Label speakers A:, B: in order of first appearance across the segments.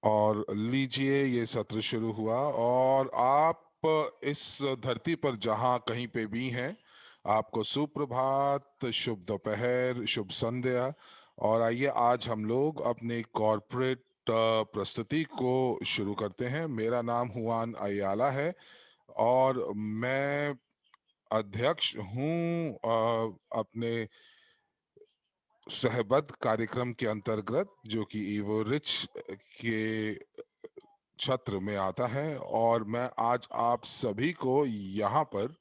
A: और लीजिए ये सत्र शुरू हुआ और आप इस धरती पर जहां कहीं पे भी हैं, आपको सुप्रभात, शुभ दोपहर, शुभ संध्या। और आइए आज हम लोग अपने कॉरपोरेट प्रस्तुति को शुरू करते हैं। मेरा नाम हुआन अयाला है और मैं अध्यक्ष हूं अपने सहबद्ध कार्यक्रम के अंतर्गत, जो कि ईवो रिच के छत्र में आता है। और मैं आज आप सभी को यहाँ पर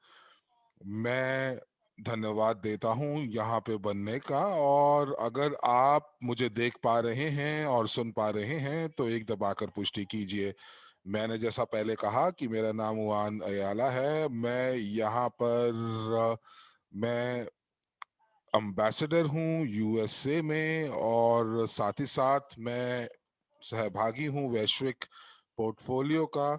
A: मैं धन्यवाद देता हूँ यहाँ पे बनने का। और अगर आप मुझे देख पा रहे हैं और सुन पा रहे हैं तो एक दबाकर पुष्टि कीजिए। मैंने जैसा पहले कहा कि मेरा नाम उवान अयाला है। मैं यहाँ पर मैं अम्बेसडर हूँ यूएसए में, और साथ ही साथ मैं सहभागी हूँ वैश्विक पोर्टफोलियो का।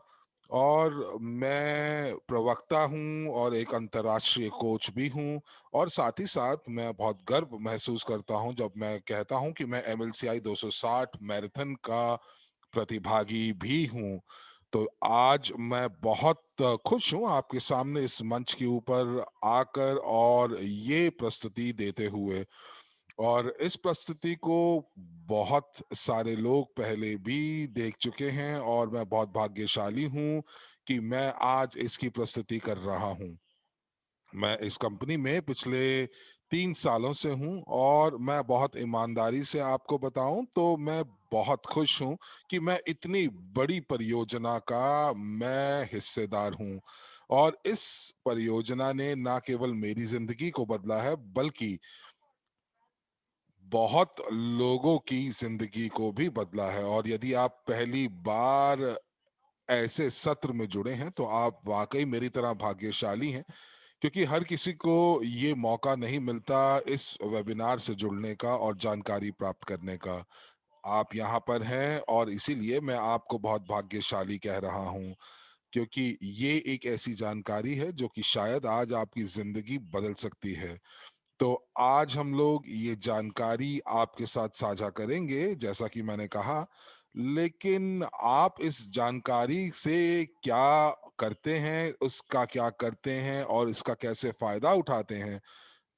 A: और मैं प्रवक्ता हूँ और एक अंतर्राष्ट्रीय कोच भी हूँ। और साथ ही साथ मैं बहुत गर्व महसूस करता हूँ जब मैं कहता हूँ कि मैं एमएलसीआई 260 मैराथन का प्रतिभागी भी हूँ। तो आज मैं बहुत खुश हूँ आपके सामने इस मंच के ऊपर आकर और ये प्रस्तुति देते हुए। और इस प्रस्तुति को बहुत सारे लोग पहले भी देख चुके हैं और मैं बहुत भाग्यशाली हूँ कि मैं आज इसकी प्रस्तुति कर रहा हूँ। मैं इस कंपनी में पिछले 3 सालों से हूं और मैं बहुत ईमानदारी से आपको बताऊं तो मैं बहुत खुश हूं कि मैं इतनी बड़ी परियोजना का मैं हिस्सेदार हूं। और इस परियोजना ने ना केवल मेरी जिंदगी को बदला है, बल्कि बहुत लोगों की जिंदगी को भी बदला है। और यदि आप पहली बार ऐसे सत्र में जुड़े हैं तो आप वाकई मेरी तरह भाग्यशाली हैं, क्योंकि हर किसी को ये मौका नहीं मिलता इस वेबिनार से जुड़ने का और जानकारी प्राप्त करने का। आप यहाँ पर हैं और इसीलिए मैं आपको बहुत भाग्यशाली कह रहा हूँ, क्योंकि ये एक ऐसी जानकारी है जो कि शायद आज आपकी जिंदगी बदल सकती है। तो आज हम लोग ये जानकारी आपके साथ साझा करेंगे, जैसा कि मैंने कहा। लेकिन आप इस जानकारी से क्या करते हैं, उसका क्या करते हैं और इसका कैसे फायदा उठाते हैं,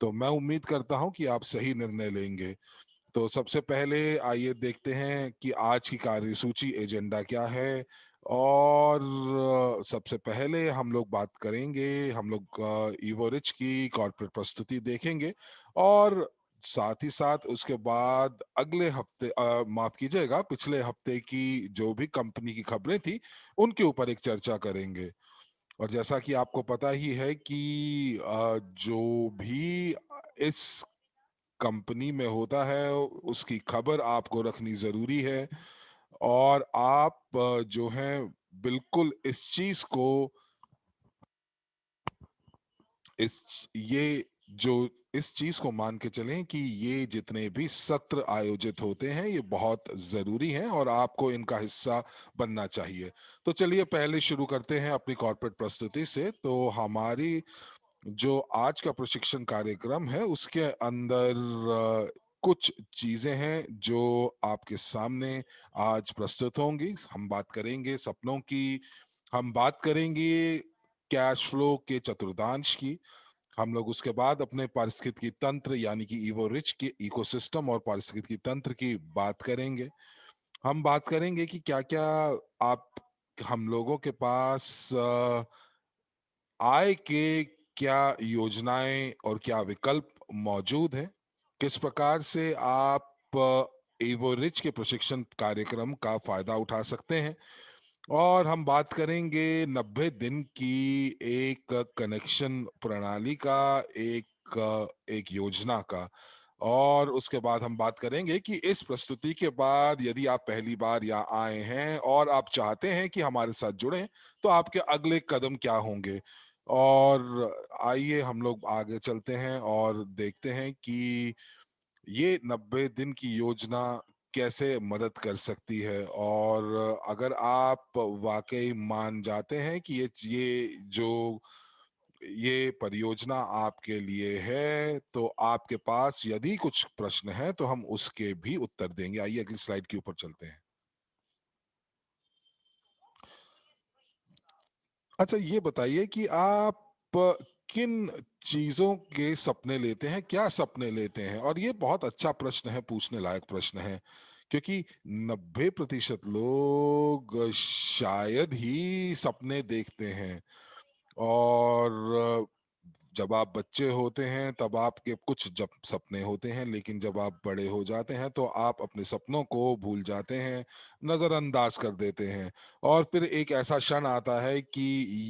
A: तो मैं उम्मीद करता हूं कि आप सही निर्णय लेंगे। तो सबसे पहले आइए देखते हैं कि आज की कार्यसूची एजेंडा क्या है। और सबसे पहले हम लोग बात करेंगे, हम लोग ईवो रिच की कॉर्पोरेट प्रस्तुति देखेंगे। और साथ ही साथ उसके बाद अगले हफ्ते, माफ कीजिएगा, पिछले हफ्ते की जो भी कंपनी की खबरें थी उनके ऊपर एक चर्चा करेंगे। और जैसा कि आपको पता ही है कि जो भी इस कंपनी में होता है उसकी खबर आपको रखनी जरूरी है। और आप जो है बिल्कुल इस चीज को, इस चीज को मान के चलें कि ये जितने भी सत्र आयोजित होते हैं ये बहुत जरूरी हैं और आपको इनका हिस्सा बनना चाहिए। तो चलिए पहले शुरू करते हैं अपनी कॉर्पोरेट प्रस्तुति से। तो हमारी जो आज का प्रशिक्षण कार्यक्रम है उसके अंदर कुछ चीजें हैं जो आपके सामने आज प्रस्तुत होंगी। हम बात करेंगे सपनों की, हम बात करेंगे कैश फ्लो के चतुर्थांश की। हम लोग उसके बाद अपने पारिस्थितिकी तंत्र यानी कि ईवो रिच के इकोसिस्टम और पारिस्थितिकी तंत्र की बात करेंगे। हम बात करेंगे कि क्या क्या आप हम लोगों के पास आय के क्या योजनाएं और क्या विकल्प मौजूद हैं, किस प्रकार से आप एवो रिच के प्रशिक्षण कार्यक्रम का फायदा उठा सकते हैं। और हम बात करेंगे 90 दिन की एक कनेक्शन प्रणाली का, एक योजना का। और उसके बाद हम बात करेंगे कि इस प्रस्तुति के बाद यदि आप पहली बार यहाँ आए हैं और आप चाहते हैं कि हमारे साथ जुड़ें तो आपके अगले कदम क्या होंगे। और आइए हम लोग आगे चलते हैं और देखते हैं कि ये 90 दिन की योजना कैसे मदद कर सकती है। और अगर आप वाकई मान जाते हैं कि ये परियोजना आपके लिए है तो आपके पास यदि कुछ प्रश्न है तो हम उसके भी उत्तर देंगे। आइए अगली स्लाइड के ऊपर चलते हैं। अच्छा, ये बताइए कि आप किन चीज़ों के सपने लेते हैं? क्या सपने लेते हैं? और ये बहुत अच्छा प्रश्न है, पूछने लायक प्रश्न है, क्योंकि 90% लोग शायद ही सपने देखते हैं। और जब आप बच्चे होते हैं तब आपके कुछ जब सपने होते हैं, लेकिन जब आप बड़े हो जाते हैं तो आप अपने सपनों को भूल जाते हैं, नज़रअंदाज कर देते हैं। और फिर एक ऐसा क्षण आता है कि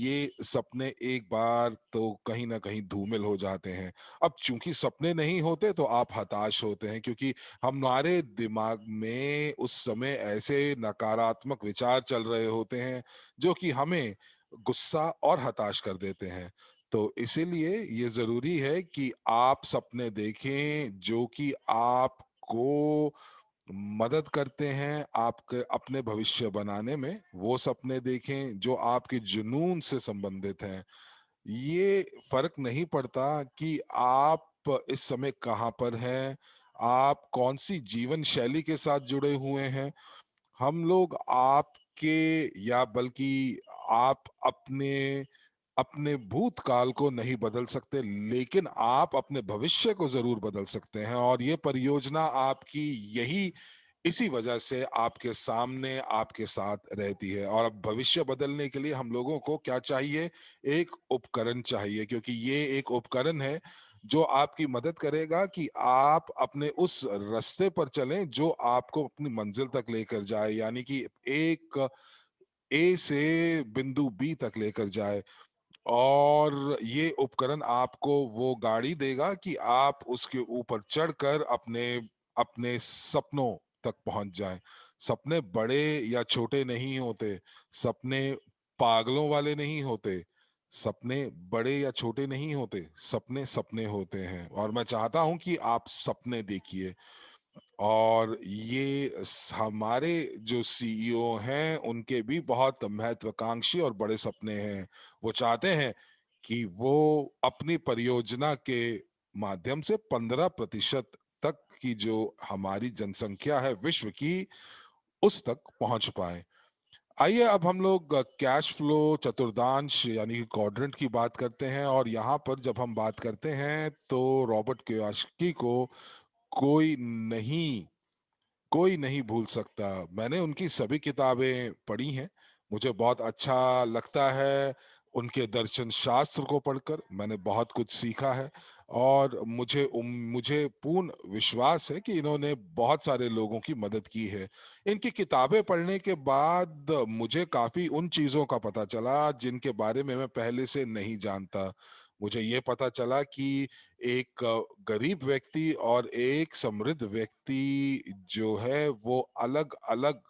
A: ये सपने एक बार तो कहीं न कहीं धूमिल हो जाते हैं। अब चूँकि सपने नहीं होते तो आप हताश होते हैं, क्योंकि हमारे दिमाग में उस समय ऐसे नकारात्मक विचार चल रहे होते हैं जो कि हमें गुस्सा और हताश कर देते हैं। तो इसीलिए ये ज़रूरी है कि आप सपने देखें जो कि आपको मदद करते हैं आपके अपने भविष्य बनाने में। वो सपने देखें जो आपके जुनून से संबंधित हैं। ये फ़र्क नहीं पड़ता कि आप इस समय कहाँ पर हैं, आप कौन-सी जीवन शैली के साथ जुड़े हुए हैं। हम लोग आपके या बल्कि आप अपने अपने भूतकाल को नहीं बदल सकते, लेकिन आप अपने भविष्य को ज़रूर बदल सकते हैं, और ये परियोजना आपकी यही इसी वजह से आपके सामने, आपके साथ रहती है। और अब भविष्य बदलने के लिए हम लोगों को क्या चाहिए? एक उपकरण चाहिए, क्योंकि ये एक उपकरण है जो आपकी मदद करेगा कि आप अपने उस रास्ते पर चलें जो आपको अपनी मंज़िल तक लेकर जाए, यानी कि एक ए से बिंदु बी तक लेकर जाए। और ये उपकरण आपको वो गाड़ी देगा कि आप उसके ऊपर चढ़कर अपने अपने सपनों तक पहुंच जाएं। सपने बड़े या छोटे नहीं होते, सपने पागलों वाले नहीं होते, सपने बड़े या छोटे नहीं होते, सपने सपने होते हैं। और मैं चाहता हूं कि आप सपने देखिए। और ये हमारे जो सीईओ हैं उनके भी बहुत महत्वाकांक्षी और बड़े सपने हैं। वो चाहते हैं कि वो अपनी परियोजना के माध्यम से 15% तक की जो हमारी जनसंख्या है विश्व की, उस तक पहुंच पाए। आइए अब हम लोग कैश फ्लो चतुर्थांश यानी कि क्वाड्रेंट की बात करते हैं। और यहाँ पर जब हम बात करते हैं तो रॉबर्ट कियोसाकी को कोई नहीं कोई नहीं भूल सकता। मैंने उनकी सभी किताबें पढ़ी हैं। मुझे बहुत अच्छा लगता है उनके दर्शन शास्त्र को पढ़कर, मैंने बहुत कुछ सीखा है। और मुझे पूर्ण विश्वास है कि इन्होंने बहुत सारे लोगों की मदद की है। इनकी किताबें पढ़ने के बाद मुझे काफ़ी उन चीज़ों का पता चला जिनके बारे में मैं पहले से नहीं जानता। मुझे ये पता चला कि एक गरीब व्यक्ति और एक समृद्ध व्यक्ति जो है वो अलग-अलग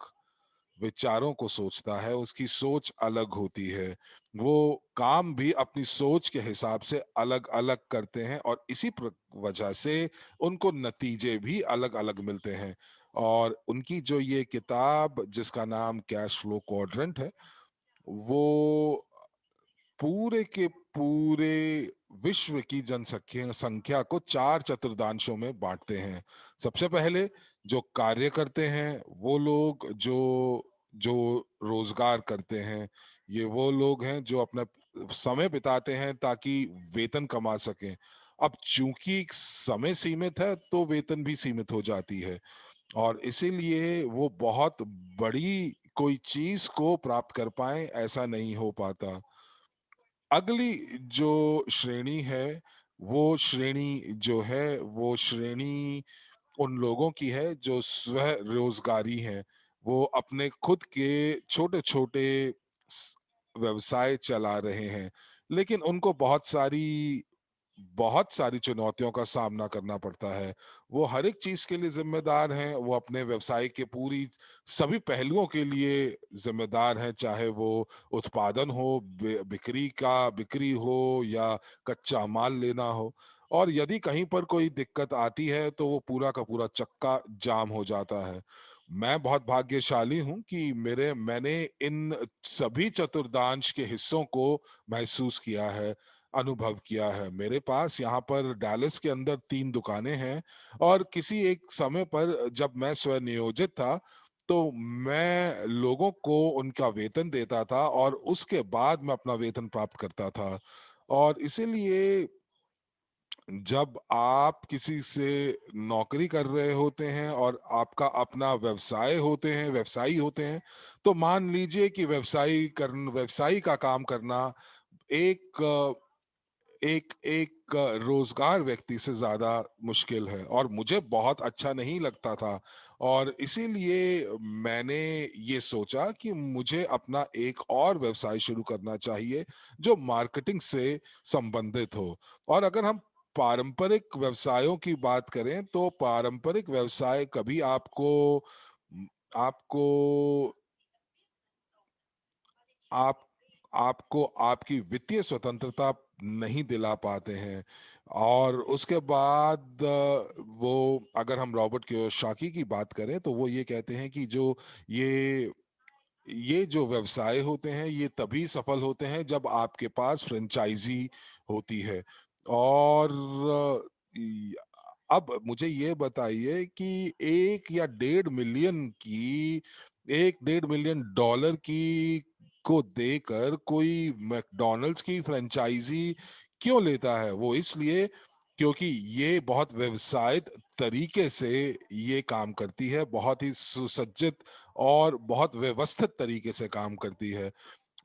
A: विचारों को सोचता है, उसकी सोच अलग होती है। वो काम भी अपनी सोच के हिसाब से अलग-अलग करते हैं और इसी वजह से उनको नतीजे भी अलग-अलग मिलते हैं। और उनकी जो ये किताब जिसका नाम कैश फ्लो क्वाड्रेंट है, वो पूरे के पूरे विश्व की जनसंख्या संख्या को 4 चतुर्थांशों में बाँटते हैं। सबसे पहले जो कार्य करते हैं, वो लोग जो जो रोज़गार करते हैं, ये वो लोग हैं जो अपना समय बिताते हैं ताकि वेतन कमा सकें। अब चूँकि समय सीमित है, तो वेतन भी सीमित हो जाती है, और इसीलिए वो बहुत बड़ी कोई चीज़ को प्राप्त कर पाएँ, ऐसा नहीं हो पाता। अगली जो श्रेणी है, वो श्रेणी जो है, वो श्रेणी उन लोगों की है जो स्व-रोज़गारी हैं। वो अपने खुद के छोटे-छोटे स व्यवसाय चला रहे हैं, लेकिन उनको बहुत सारी चुनौतियों का सामना करना पड़ता है। वो हर एक चीज़ के लिए ज़िम्मेदार हैं, वो अपने व्यवसाय के पूरी सभी पहलुओं के लिए ज़िम्मेदार हैं, चाहे वो उत्पादन हो, बिक्री हो या कच्चा माल लेना हो। और यदि कहीं पर कोई दिक्कत आती है, तो वो पूरा का पूरा चक्का जाम हो जाता है। मैं बहुत भाग्यशाली हूँ कि मेरे मैंने इन सभी चतुर्थांश के हिस्सों को महसूस किया है, अनुभव किया है। मेरे पास यहाँ पर डैलस के अंदर 3 दुकानें हैं, और किसी एक समय पर जब मैं स्वनियोजित था, तो मैं लोगों को उनका वेतन देता था और उसके बाद मैं अपना वेतन प्राप्त करता था। और इसीलिए जब आप किसी से नौकरी कर रहे होते हैं और आपका अपना व्यवसायी होते हैं, तो मान लीजिए कि व्यवसायी का काम करना एक एक रोजगार व्यक्ति से ज्यादा मुश्किल है और मुझे बहुत अच्छा नहीं लगता था। और इसीलिए मैंने ये सोचा कि मुझे अपना एक और व्यवसाय शुरू करना चाहिए जो मार्केटिंग से संबंधित हो। और अगर हम पारंपरिक व्यवसायों की बात करें तो पारंपरिक व्यवसाय कभी आपको आप आपको आपकी वित्तीय स्वतंत्रता नहीं दिला पाते हैं। और उसके बाद वो अगर हम रॉबर्ट कियोसाकी की बात करें तो वो ये कहते हैं कि जो ये ये जो व्यवसाय होते हैं ये तभी सफल होते हैं जब आपके पास फ्रेंचाइजी होती है। और अब मुझे ये बताइए कि 1 या 1.5 मिलियन की को देकर कोई मैकडॉनल्ड्स की फ्रेंचाइजी क्यों लेता है? वो इसलिए क्योंकि ये बहुत व्यवसायित तरीके से ये काम करती है, बहुत ही सुसज्जित और बहुत व्यवस्थित तरीके से काम करती है।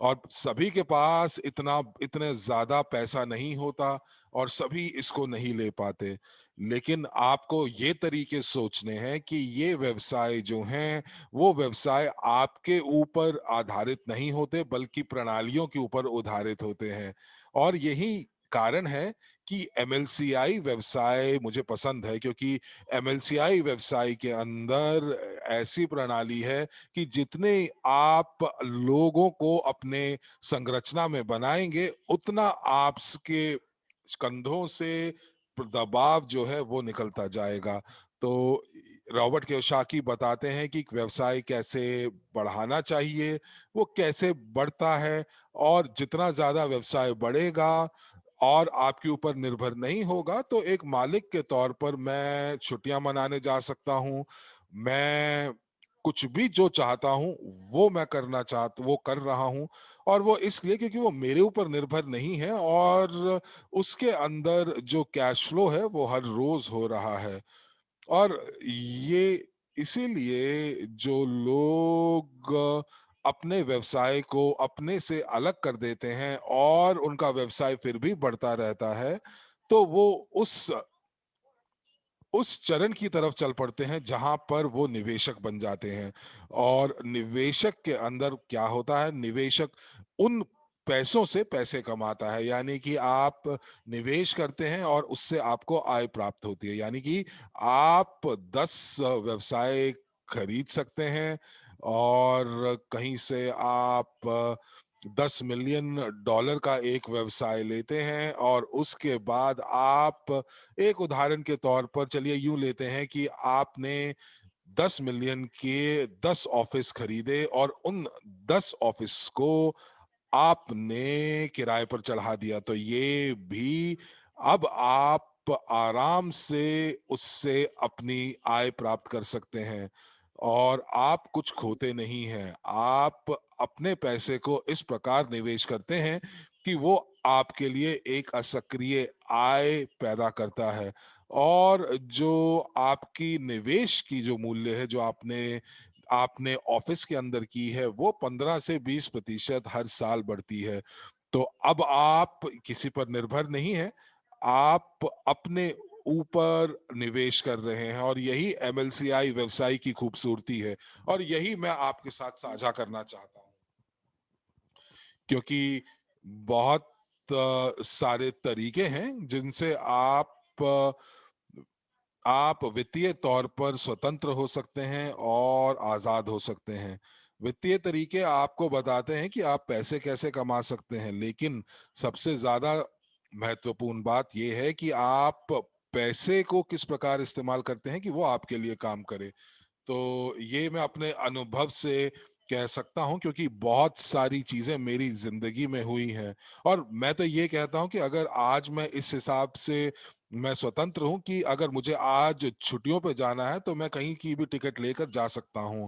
A: और सभी के पास इतने ज्यादा पैसा नहीं होता और सभी इसको नहीं ले पाते। लेकिन आपको ये तरीके सोचने हैं कि ये व्यवसाय जो हैं वो व्यवसाय आपके ऊपर आधारित नहीं होते बल्कि प्रणालियों के ऊपर आधारित होते हैं। और यही कारण है कि एमएलसीआई व्यवसाय मुझे पसंद है, क्योंकि एमएलसीआई व्यवसाय के अंदर ऐसी प्रणाली है कि जितने आप लोगों को अपने संरचना में बनाएंगे उतना आपके कंधों से दबाव जो है वो निकलता जाएगा। तो रॉबर्ट कियोसाकी बताते हैं कि व्यवसाय कैसे बढ़ाना चाहिए, वो कैसे बढ़ता है। और जितना ज्यादा व्यवसाय बढ़ेगा और आपके ऊपर निर्भर नहीं होगा तो एक मालिक के तौर पर मैं छुट्टियां मनाने जा सकता हूं। मैं कुछ भी जो चाहता हूं वो कर रहा हूं। और वो इसलिए क्योंकि वो मेरे ऊपर निर्भर नहीं है और उसके अंदर जो कैश फ्लो है वो हर रोज हो रहा है। और ये इसीलिए जो लोग अपने व्यवसाय को अपने से अलग कर देते हैं और उनका व्यवसाय फिर भी बढ़ता रहता है, तो वो उस उस चरण की तरफ चल पड़ते हैं जहां पर वो निवेशक बन जाते हैं। और निवेशक के अंदर क्या होता है, निवेशक उन पैसों से पैसे कमाता है। यानी कि आप निवेश करते हैं और उससे आपको आय प्राप्त होती है। यानी कि आप 10 व्यवसाय खरीद सकते हैं और कहीं से आप $10 मिलियन का एक व्यवसाय लेते हैं और उसके बाद आप एक उदाहरण के तौर पर चलिए यूं लेते हैं कि आपने 10 मिलियन के 10 ऑफिस खरीदे और उन 10 ऑफिस को आपने किराए पर चढ़ा दिया, तो ये भी अब आप आराम से उससे अपनी आय प्राप्त कर सकते हैं और आप कुछ खोते नहीं हैं। आप अपने पैसे को इस प्रकार निवेश करते हैं कि वो आपके लिए एक असक्रिय आय पैदा करता है। और जो आपकी निवेश की जो मूल्य है जो आपने आपने ऑफिस के अंदर की है वो 15 से 20% हर साल बढ़ती है। तो अब आप किसी पर निर्भर नहीं है, आप अपने ऊपर निवेश कर रहे हैं और यही एमएलसीआई व्यवसाय की खूबसूरती है। और यही मैं आपके साथ साझा करना चाहता हूं, क्योंकि बहुत सारे तरीके हैं जिनसे आप वित्तीय तौर पर स्वतंत्र हो सकते हैं और आजाद हो सकते हैं। वित्तीय तरीके आपको बताते हैं कि आप पैसे कैसे कमा सकते हैं, लेकिन सबसे ज्यादा महत्वपूर्ण बात यह है कि आप पैसे को किस प्रकार इस्तेमाल करते हैं कि वो आपके लिए काम करे। तो ये मैं अपने अनुभव से कह सकता हूं, क्योंकि बहुत सारी चीजें मेरी जिंदगी में हुई हैं। और मैं तो ये कहता हूं कि अगर आज मैं इस हिसाब से मैं स्वतंत्र हूं कि अगर मुझे आज छुट्टियों पे जाना है तो मैं कहीं की भी टिकट लेकर जा सकता हूं।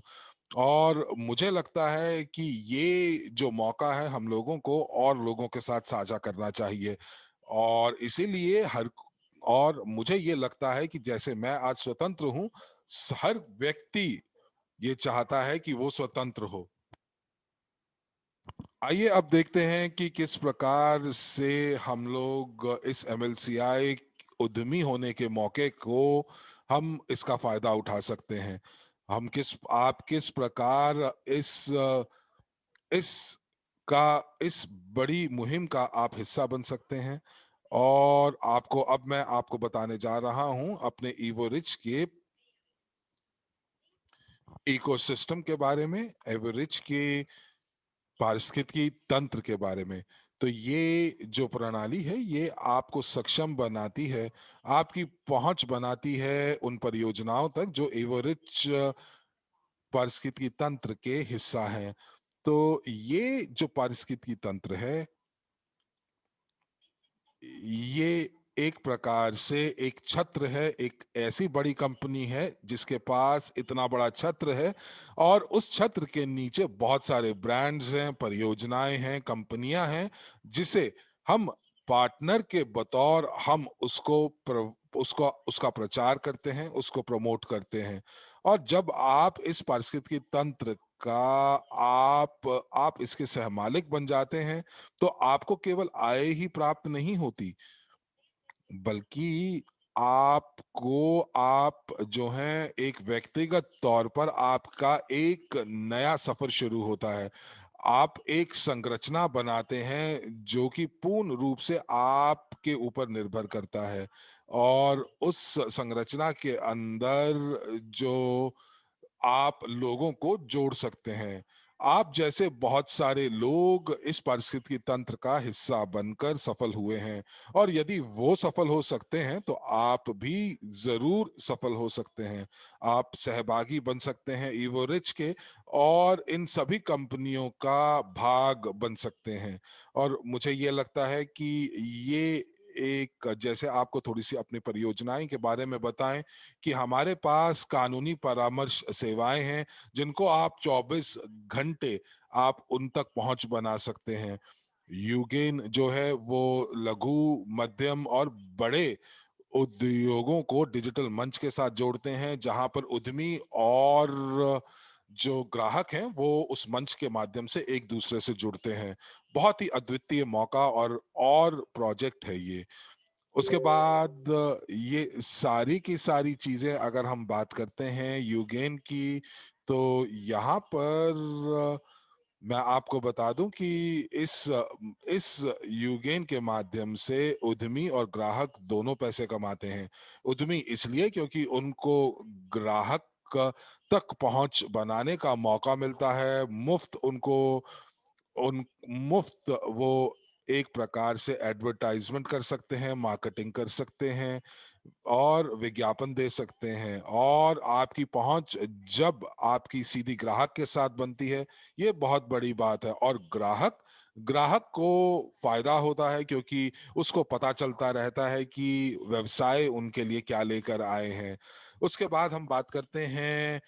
A: और मुझे लगता है कि ये जो मौका है हम लोगों को और लोगों के साथ साझा करना चाहिए। और इसीलिए और मुझे ये लगता है कि जैसे मैं आज स्वतंत्र हूँ, हर व्यक्ति ये चाहता है कि वो स्वतंत्र हो। आइए अब देखते हैं कि किस प्रकार से हम लोग इस एमएलसीआई उद्यमी होने के मौके को हम इसका फायदा उठा सकते हैं। आप किस प्रकार इस इस बड़ी मुहिम का आप हिस्सा बन सकते हैं। और अब मैं आपको बताने जा रहा हूं अपने ईवो रिच के इकोसिस्टम के बारे में, ईवो रिच के पारिस्थितिकी तंत्र के बारे में। तो ये जो प्रणाली है ये आपको सक्षम बनाती है, आपकी पहुंच बनाती है उन परियोजनाओं तक जो एवरिच पारिस्थितिकी तंत्र के हिस्सा हैं। तो ये जो पारिस्थितिकी तंत्र है ये एक प्रकार से एक छत्र है, एक ऐसी बड़ी कंपनी है जिसके पास इतना बड़ा छत्र है और उस छत्र के नीचे बहुत सारे ब्रांड्स हैं, परियोजनाएं हैं, कंपनियां हैं, जिसे हम पार्टनर के बतौर हम उसका प्रचार करते हैं, उसको प्रमोट करते हैं। और जब आप इस पारिस्थितिकी तंत्र का आप इसके सहमालिक बन जाते हैं, तो आपको केवल आय ही प्राप्त नहीं होती, बल्कि आप जो हैं एक व्यक्तिगत तौर पर आपका एक नया सफर शुरू होता है। आप एक संरचना बनाते हैं जो कि पूर्ण रूप से आपके ऊपर निर्भर करता है। और उस संरचना के अंदर जो आप लोगों को जोड़ सकते हैं। आप जैसे बहुत सारे लोग इस पारिस्थितिकी तंत्र का हिस्सा बनकर सफल हुए हैं, और यदि वो सफल हो सकते हैं तो आप भी जरूर सफल हो सकते हैं। आप सहभागी बन सकते हैं ईवो रिच के और इन सभी कंपनियों का भाग बन सकते हैं। और मुझे ये लगता है कि ये एक जैसे आपको थोड़ी सी अपनी परियोजनाएं के बारे में बताएं कि हमारे पास कानूनी परामर्श सेवाएं हैं जिनको आप 24 घंटे आप उन तक पहुंच बना सकते हैं। यूगेन जो है वो लघु, मध्यम और बड़े उद्योगों को डिजिटल मंच के साथ जोड़ते हैं, जहां पर उद्यमी और जो ग्राहक हैं वो उस मंच के माध्यम से एक दूसरे से जुड़ते हैं। बहुत ही अद्वितीय मौका और प्रोजेक्ट है ये। उसके बाद ये सारी की सारी चीजें अगर हम बात करते हैं यूगेन की, तो यहाँ पर मैं आपको बता दूं कि इस यूगेन के माध्यम से उद्यमी और ग्राहक दोनों पैसे कमाते हैं। उद्यमी इसलिए क्योंकि उनको ग्राहक तक पहुंच बनाने का मौका मिलता है, उन मुफ्त वो एक प्रकार से एडवर्टाइजमेंट कर सकते हैं, मार्केटिंग कर सकते हैं और विज्ञापन दे सकते हैं। और आपकी पहुंच जब आपकी सीधी ग्राहक के साथ बनती है, ये बहुत बड़ी बात है। और ग्राहक को फायदा होता है क्योंकि उसको पता चलता रहता है कि व्यवसाय उनके लिए क्या लेकर आए हैं। उसके बाद हम बात करते हैं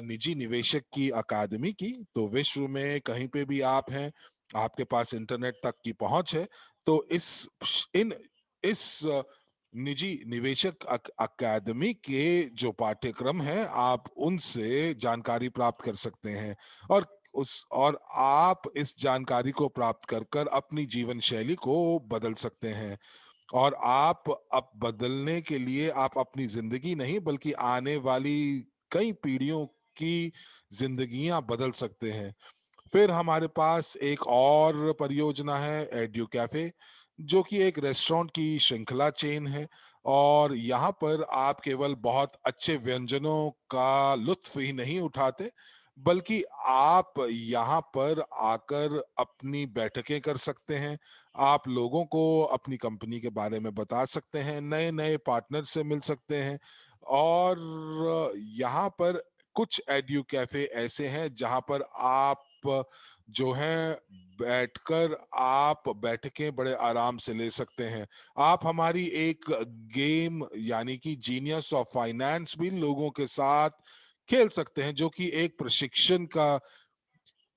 A: निजी निवेशक की अकादमी की। तो विश्व में कहीं पे भी आप हैं, आपके पास इंटरनेट तक की पहुंच है, तो इस निजी निवेशक अकादमी के जो पाठ्यक्रम हैं आप उनसे जानकारी प्राप्त कर सकते हैं। और आप इस जानकारी को प्राप्त कर कर अपनी जीवन शैली को बदल सकते हैं। और आप अब बदलने के लिए आप अपनी जिंदगी नहीं बल्कि आने वाली कई पीढ़ियों की जिंदगियां बदल सकते हैं। फिर हमारे पास एक और परियोजना है एड्यू कैफे, जो कि एक रेस्टोरेंट की श्रृंखला चेन है। और यहाँ पर आप केवल बहुत अच्छे व्यंजनों का लुत्फ ही नहीं उठाते, बल्कि आप यहाँ पर आकर अपनी बैठकें कर सकते हैं। आप लोगों को अपनी कंपनी के बारे में बता सकते हैं, नए नए पार्टनर से मिल सकते हैं। और यहाँ पर कुछ एड्यू कैफे ऐसे हैं जहाँ पर आप जो है बैठकर आप बैठकें बड़े आराम से ले सकते हैं। आप हमारी एक गेम यानी कि जीनियस ऑफ फाइनेंस भी लोगों के साथ खेल सकते हैं, जो कि एक प्रशिक्षण का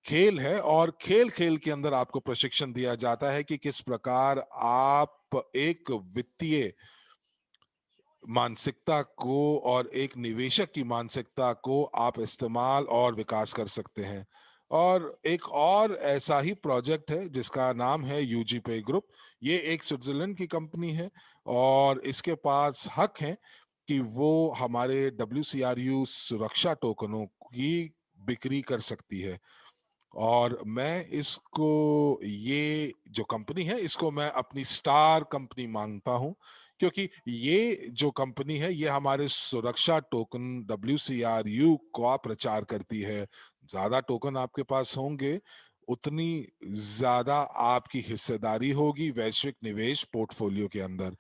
A: खेल है और खेल-खेल के अंदर आपको प्रशिक्षण दिया जाता है कि किस प्रकार आप एक वित्तीय मानसिकता को और एक निवेशक की मानसिकता को आप इस्तेमाल और विकास कर सकते हैं। और एक और ऐसा ही प्रोजेक्ट है जिसका नाम है यूजी पे ग्रुप। ये एक स्विट्ज़रलैंड की कंपनी है और इसके पास हक है कि वो हमारे डब्ल्यूसीआरयू सुरक्षा टोकनों की बिक्री कर सकती है। और मैं इसको, ये जो कंपनी है इसको मैं अपनी स्टार कंपनी मानता हूँ, क्योंकि ये जो कंपनी है ये हमारे सुरक्षा टोकन डब्ल्यूसीआरयू का प्रचार करती है। ज्यादा टोकन आपके पास होंगे, उतनी ज्यादा आपकी हिस्सेदारी होगी वैश्विक निवेश पोर्टफोलियो के अंदर।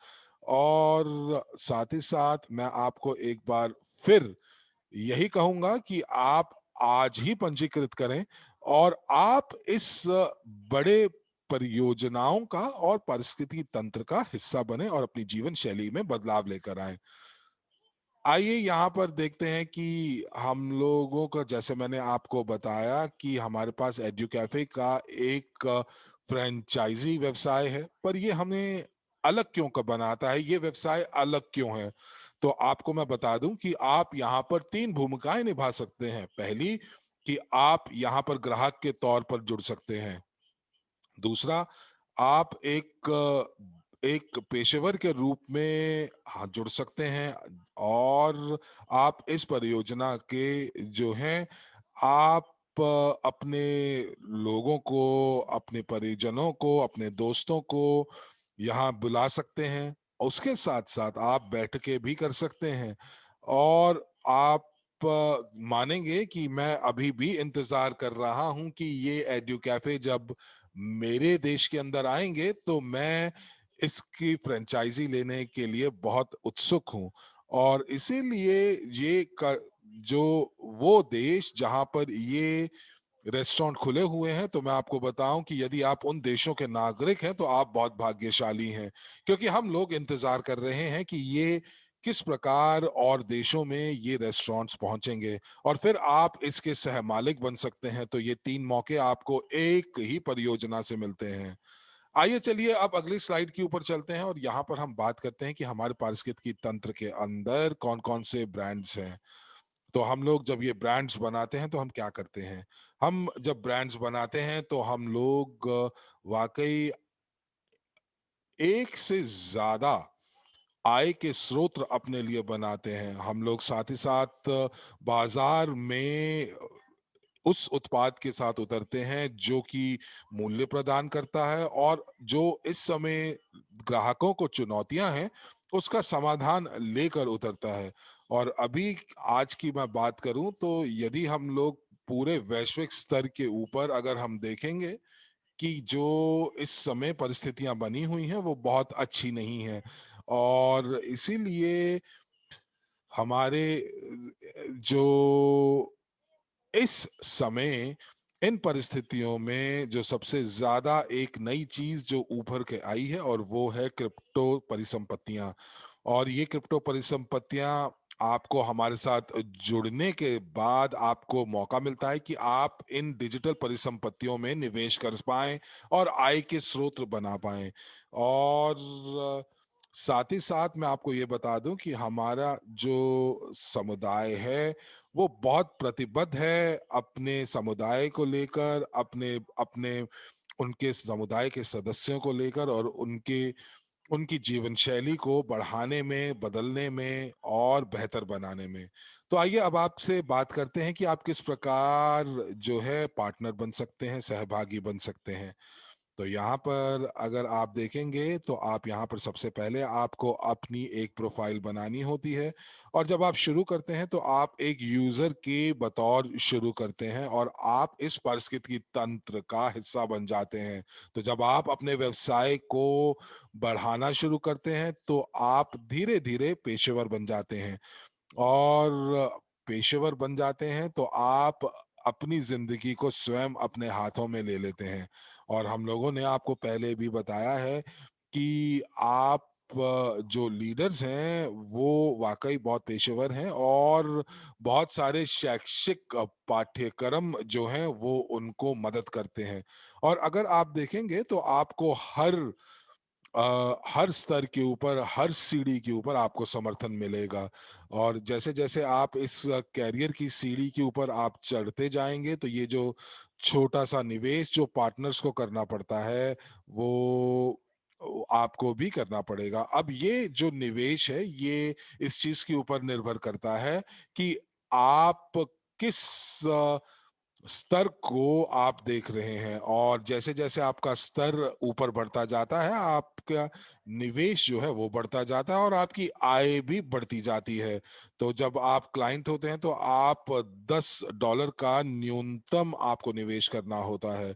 A: और साथ ही साथ मैं आपको एक बार फिर यही कहूंगा कि आप आज ही पंजीकृत करें और आप इस बड़े परियोजनाओं का और पारिस्थितिकी तंत्र का हिस्सा बने और अपनी जीवन शैली में बदलाव लेकर आए। आइए यहाँ पर देखते हैं कि हम लोगों का, जैसे मैंने आपको बताया कि हमारे पास एड्यू कैफे का एक फ्रेंचाइजी व्यवसाय है, पर ये हमें अलग क्यों का बनाता है, ये व्यवसाय अलग क्यों है? तो आपको मैं बता दूं कि आप यहाँ पर 3 भूमिकाएं निभा सकते हैं। पहली, कि आप यहाँ पर ग्राहक के तौर पर जुड़ सकते हैं। दूसरा, आप एक पेशेवर के रूप में हाँ जुड़ सकते हैं और आप इस परियोजना के जो हैं, आप अपने लोगों को, अपने परिजनों को, अपने दोस्तों को यहाँ बुला सकते हैं। उसके साथ-साथ आप बैठकें भी कर सकते हैं और आप मानेंगे कि मैं अभी भी इंतज़ार कर रहा हूँ कि ये एड्यू कैफ़े जब मेरे देश के अंदर आएँगे तो मैं इसकी फ्रैंचाइज़ी लेने के लिए बहुत उत्सुक हूँ। और इसीलिए ये क जो वो देश जहाँ पर ये रेस्टोरेंट खुले हुए हैं, तो मैं आपको बताऊं कि यदि आप उन देशों के नागरिक हैं तो आप बहुत भाग्यशाली हैं, क्योंकि हम लोग इंतजार कर रहे हैं कि ये किस प्रकार और देशों में ये रेस्टोरेंट्स पहुंचेंगे और फिर आप इसके सहमालिक बन सकते हैं। तो ये 3 मौके आपको एक ही परियोजना से मिलते हैं। आइए चलिए अब अगली स्लाइड के ऊपर चलते हैं और यहाँ पर हम बात करते हैं कि हमारे पारिस्थितिकी तंत्र के अंदर कौन-कौन से ब्रांड्स हैं। तो हम लोग जब ये ब्रांड्स बनाते हैं तो हम क्या करते हैं? हम जब ब्रांड्स बनाते हैं तो हम लोग वाक़ई एक से ज़्यादा आय के स्रोत अपने लिए बनाते हैं। हम लोग साथ ही साथ बाज़ार में उस उत्पाद के साथ उतरते हैं जो कि मूल्य प्रदान करता है और जो इस समय ग्राहकों को चुनौतियाँ हैं, उसका समाधान लेकर उतरता है। और अभी आज की मैं बात करूँ तो यदि हम लोग पूरे वैश्विक स्तर के ऊपर अगर हम देखेंगे कि जो इस समय परिस्थितियाँ बनी हुई हैं, वो बहुत अच्छी नहीं हैं। और इसीलिए हमारे जो इस समय इन परिस्थितियों में जो सबसे ज्यादा एक नई चीज जो उभर के आई है और वो है क्रिप्टो परिसंपत्तियां। और ये क्रिप्टो परिसंपत्तियां आपको हमारे साथ जुड़ने के बाद आपको मौका मिलता है कि आप इन डिजिटल परिसंपत्तियों में निवेश कर पाएं और आय के स्रोत बना पाएं। और साथ ही साथ मैं आपको ये बता दूं कि हमारा जो समुदाय है वो बहुत प्रतिबद्ध है अपने समुदाय को लेकर, अपने अपने उनके समुदाय के सदस्यों को लेकर और उनकी जीवन शैली को बढ़ाने में, बदलने में और बेहतर बनाने में। तो आइए अब आपसे बात करते हैं कि आप किस प्रकार जो है पार्टनर बन सकते हैं, सहभागी बन सकते हैं। तो यहाँ पर अगर आप देखेंगे तो आप यहाँ पर सबसे पहले आपको अपनी एक प्रोफाइल बनानी होती है और जब आप शुरू करते हैं तो आप एक यूजर के बतौर शुरू करते हैं और आप इस पारिस्थितिकी तंत्र का हिस्सा बन जाते हैं। तो जब आप अपने व्यवसाय को बढ़ाना शुरू करते हैं तो आप धीरे धीरे पेशेवर बन जाते हैं और पेशेवर बन जाते हैं तो आप अपनी जिंदगी को स्वयं अपने हाथों में ले लेते हैं। और हम लोगों ने आपको पहले भी बताया है कि आप जो लीडर्स हैं वो वाकई बहुत पेशेवर हैं और बहुत सारे शैक्षिक पाठ्यक्रम जो हैं वो उनको मदद करते हैं। और अगर आप देखेंगे तो आपको हर स्तर के ऊपर, हर सीढ़ी के ऊपर आपको समर्थन मिलेगा। और जैसे-जैसे आप इस करियर की सीढ़ी के ऊपर आप चढ़ते जाएँगे, तो ये जो छोटा-सा निवेश जो पार्टनर्स को करना पड़ता है, वो आपको भी करना पड़ेगा। अब ये जो निवेश है, ये इस चीज़ के ऊपर निर्भर करता है कि आप किस अ, स्तर को आप देख रहे हैं और जैसे-जैसे आपका स्तर ऊपर बढ़ता जाता है, आपका निवेश जो है वो बढ़ता जाता है और आपकी आय भी बढ़ती जाती है। तो जब आप क्लाइंट होते हैं तो आप $10 का न्यूनतम आपको निवेश करना होता है